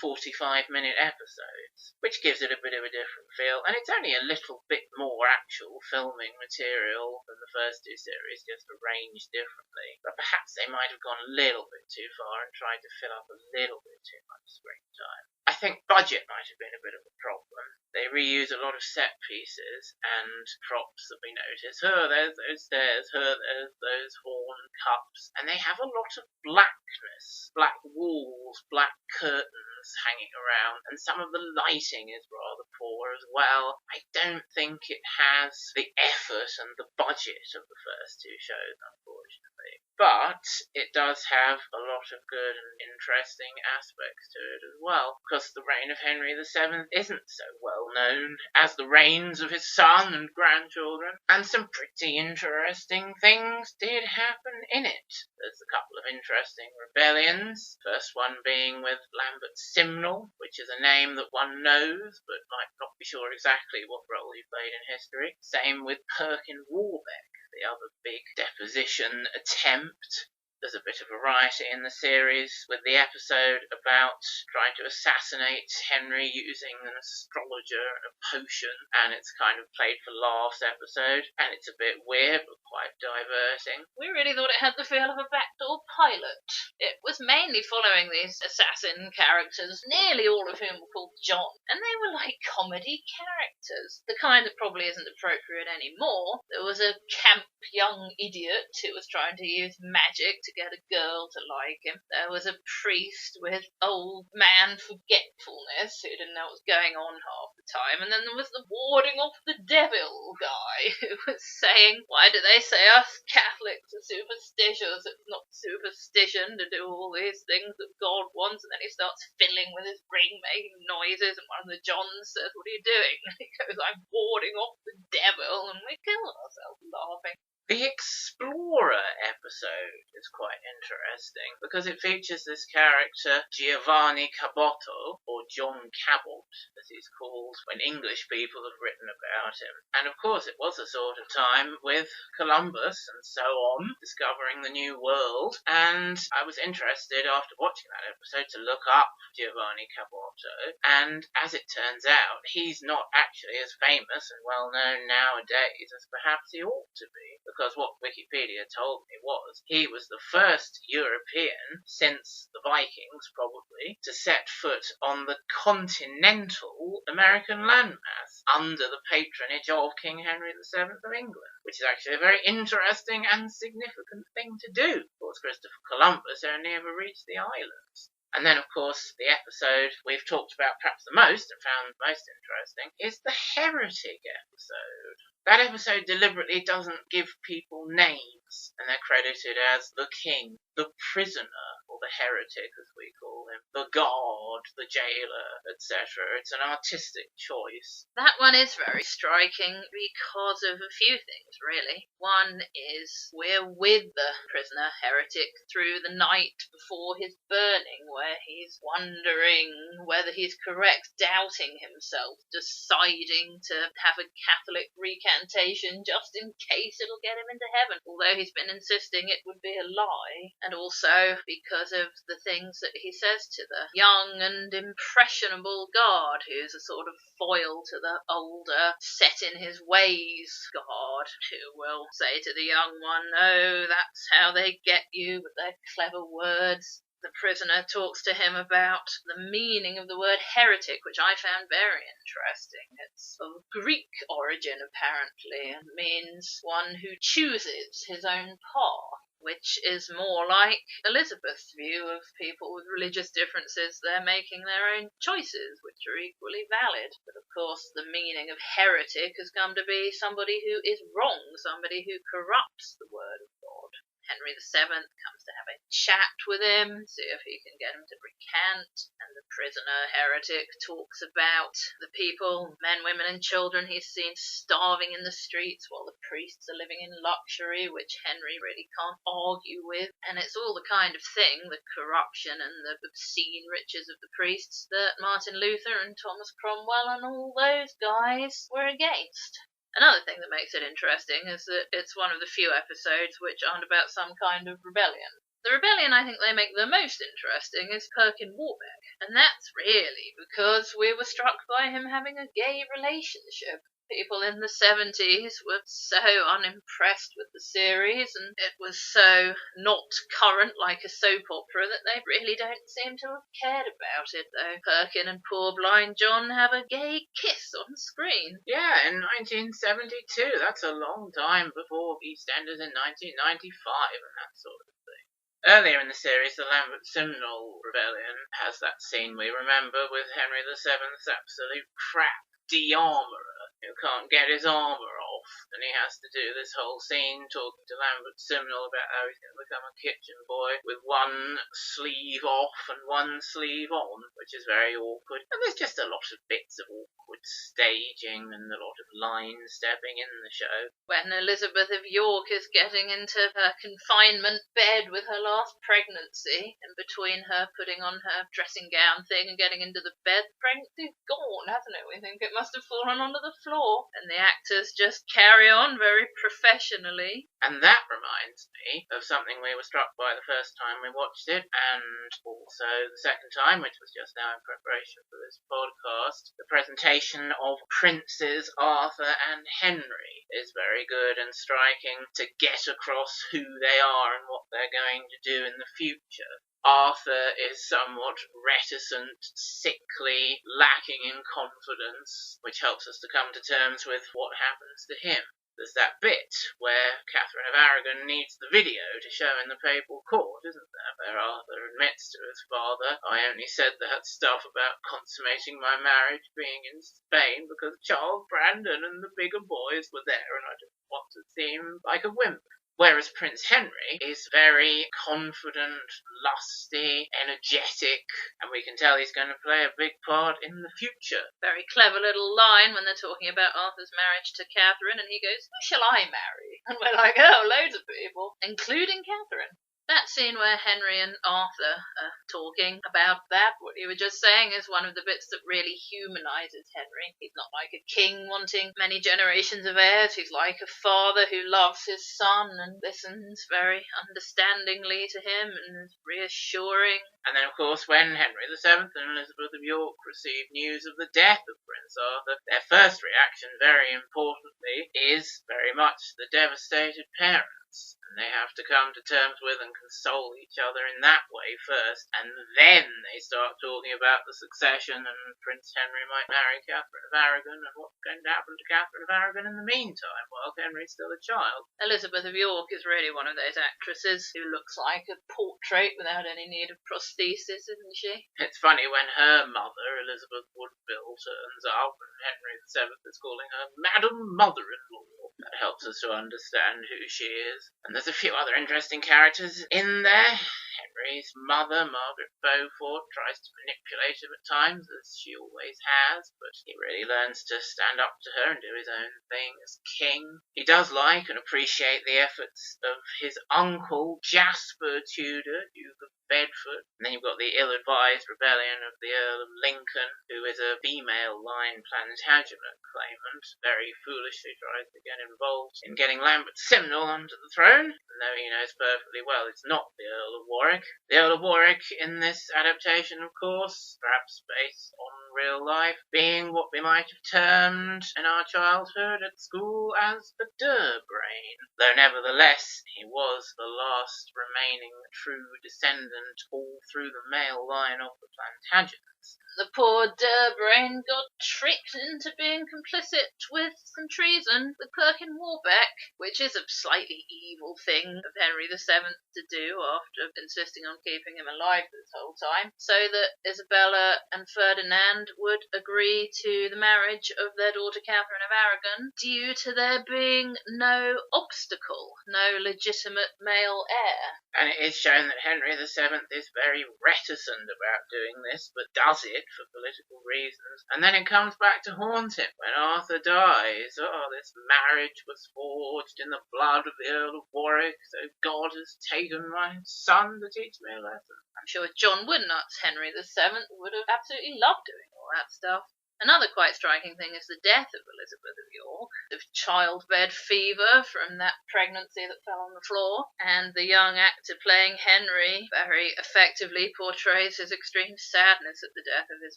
45-minute episodes, which gives it a bit of a different feel, and it's only a little bit more actual filming material than the first two series, just arranged differently. But perhaps they might have gone a little bit too far and tried to fill up a little bit too much screen time. I think budget might have been a bit of a problem. They reuse a lot of set pieces and props that we notice. Oh, there's those stairs, there's those horn cups. And they have a lot of blackness, black walls, black curtains hanging around. And some of the lighting is rather poor as well. I don't think it has the effort and the budget of the first two shows, unfortunately. But it does have a lot of good and interesting aspects to it as well, because the reign of Henry VII isn't so well known as the reigns of his son and grandchildren, and some pretty interesting things did happen in it. There's a couple of interesting rebellions, first one being with Lambert Simnel, which is a name that one knows, but might not be sure exactly what role he played in history. Same with Perkin Warbeck, the other big deposition attempt. There's a bit of variety in the series, with the episode about trying to assassinate Henry using an astrologer and a potion, and it's kind of played for laughs episode, and it's a bit weird but quite diverting. We really thought it had the feel of a backdoor pilot. It was mainly following these assassin characters, nearly all of whom were called John, and they were like comedy characters. The kind that probably isn't appropriate anymore. There was a camp young idiot who was trying to use magic to get a girl to like him. There was a priest with old man forgetfulness who didn't know what was going on half the time, and then there was the warding off the devil guy who was saying, why do they say us Catholics are superstitious? It's not superstition to do all these things that God wants. And then he starts fiddling with his ring, making noises, and one of the Johns says, what are you doing? And he goes, I'm warding off the devil, and we kill ourselves laughing. The Explorer episode is quite interesting because it features this character Giovanni Caboto, or John Cabot as he's called when English people have written about him. And of course it was a sort of time with Columbus and so on, discovering the New World, and I was interested after watching that episode to look up Giovanni Caboto, and as it turns out, he's not actually as famous and well known nowadays as perhaps he ought to be. Because what Wikipedia told me was he was the first European since the Vikings, probably, to set foot on the continental American landmass under the patronage of King Henry VII of England, which is actually a very interesting and significant thing to do. Of course, Christopher Columbus only ever reached the islands. And then, of course, the episode we've talked about perhaps the most and found most interesting is the Heretic episode. That episode deliberately doesn't give people names, and they're credited as the king, the prisoner, or the heretic as we call him, the guard, the jailer, etc. It's an artistic choice. That one is very striking because of a few things, really. One is we're with the prisoner heretic through the night before his burning, where he's wondering whether he's correct, doubting himself, deciding to have a Catholic recantation just in case it'll get him into heaven, although he's been insisting it would be a lie, and also because of the things that he says to the young and impressionable guard, who's a sort of foil to the older, set in his ways guard, who will say to the young one, oh, that's how they get you with their clever words. The prisoner talks to him about the meaning of the word heretic, which I found very interesting. It's of Greek origin, apparently, and means one who chooses his own path, which is more like Elizabeth's view of people with religious differences. They're making their own choices, which are equally valid. But of course, the meaning of heretic has come to be somebody who is wrong, somebody who corrupts the word of God. Henry VII comes to have a chat with him, see if he can get him to recant, and the prisoner heretic talks about the people, men, women and children he's seen starving in the streets while the priests are living in luxury, which Henry really can't argue with. And it's all the kind of thing, the corruption and the obscene riches of the priests, that Martin Luther and Thomas Cromwell and all those guys were against. Another thing that makes it interesting is that it's one of the few episodes which aren't about some kind of rebellion. The rebellion I think they make the most interesting is Perkin Warbeck, and that's really because we were struck by him having a gay relationship. People in the 70s were so unimpressed with the series, and it was so not current like a soap opera that they really don't seem to have cared about it, though. Perkin and poor blind John have a gay kiss on screen. Yeah, in 1972. That's a long time before EastEnders in 1995 and that sort of thing. Earlier in the series, the Lambert Simnel Rebellion has that scene we remember with Henry VII's absolute crap de-armourer who can't get his armour off, and he has to do this whole scene talking to Lambert Simnel about how he's going to become a kitchen boy with one sleeve off and one sleeve on, which is very awkward. And there's just a lot of bits of awkward staging and a lot of line stepping in the show. When Elizabeth of York is getting into her confinement bed with her last pregnancy, and between her putting on her dressing gown thing and getting into the bed, the pregnancy's gone, hasn't it? We think it must have fallen onto the floor, and the actors just carry on very professionally. And that reminds me of something we were struck by the first time we watched it, and also the second time, which was just now in preparation for this podcast. The presentation of Princes Arthur and Henry is very good and striking to get across who they are and what they're going to do in the future. Arthur is somewhat reticent, sickly, lacking in confidence, which helps us to come to terms with what happens to him. There's that bit where Catherine of Aragon needs the video to show in the papal court, isn't there? Where Arthur admits to his father, I only said that stuff about consummating my marriage being in Spain because Charles Brandon and the bigger boys were there and I didn't want to seem like a wimp. Whereas Prince Henry is very confident, lusty, energetic, and we can tell he's going to play a big part in the future. Very clever little line when they're talking about Arthur's marriage to Catherine, and he goes, who shall I marry? And we're like, oh, loads of people, including Catherine. That scene where Henry and Arthur are talking about that, what you were just saying, is one of the bits that really humanises Henry. He's not like a king wanting many generations of heirs. He's like a father who loves his son and listens very understandingly to him and is reassuring. And then, of course, when Henry VII and Elizabeth of York receive news of the death of Prince Arthur, their first reaction, very importantly, is very much the devastated parents. And they have to come to terms with and console each other in that way first, and then they start talking about the succession and Prince Henry might marry Catherine of Aragon and what's going to happen to Catherine of Aragon in the meantime while Henry's still a child. Elizabeth of York is really one of those actresses who looks like a portrait without any need of prosthesis, isn't she? It's funny when her mother, Elizabeth Woodville, turns up and Henry VII is calling her Madam Mother-in-law. That helps us to understand who she is. And there's a few other interesting characters in there. Henry's mother, Margaret Beaufort, tries to manipulate him at times, as she always has, but he really learns to stand up to her and do his own thing as king. He does like and appreciate the efforts of his uncle, Jasper Tudor, Duke of Bedford. And then you've got the ill-advised rebellion of the Earl of Lincoln, who is a female line Plantagenet claimant, very foolishly tries to get involved in getting Lambert Simnel onto the throne, though he knows perfectly well it's not the Earl of Warwick. The Earl of Warwick in this adaptation, of course, perhaps based on real life, being what we might have termed in our childhood at school as a Durbrain, though nevertheless he was the last remaining true descendant all through the male line of the Plantagenets. The poor Durbrain got tricked into being complicit with some treason with Perkin Warbeck, which is a slightly evil thing of Henry VII to do after insisting on keeping him alive this whole time, so that Isabella and Ferdinand would agree to the marriage of their daughter Catherine of Aragon due to there being no obstacle, no legitimate male heir. And it is shown that Henry VII is very reticent about doing this, but does it for political reasons. And then it comes back to haunt him when Arthur dies. Oh, this marriage was forged in the blood of the Earl of Warwick, so God has taken my son to teach me a lesson. I'm sure John Woodnutt's Henry VII would have absolutely loved doing all that stuff. Another quite striking thing is the death of Elizabeth of York, of childbed fever from that pregnancy that fell on the floor, and the young actor playing Henry very effectively portrays his extreme sadness at the death of his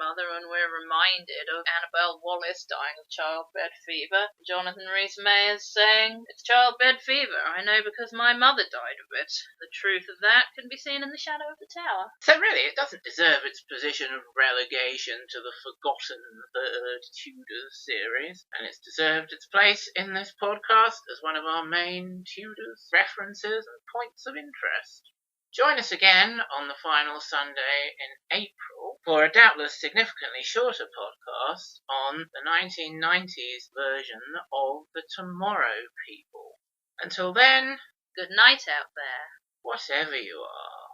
mother, and we're reminded of Annabel Wallis dying of childbed fever. Jonathan Rhys-Meyers saying, it's childbed fever, I know because my mother died of it. The truth of that can be seen in The Shadow of the Tower. So really, it doesn't deserve its position of relegation to the forgotten third Tudors series, and it's deserved its place in this podcast as one of our main Tudors references and points of interest. Join us again on the final Sunday in April for a doubtless significantly shorter podcast on the 1990s version of The Tomorrow People. Until then, good night out there. Whatever you are.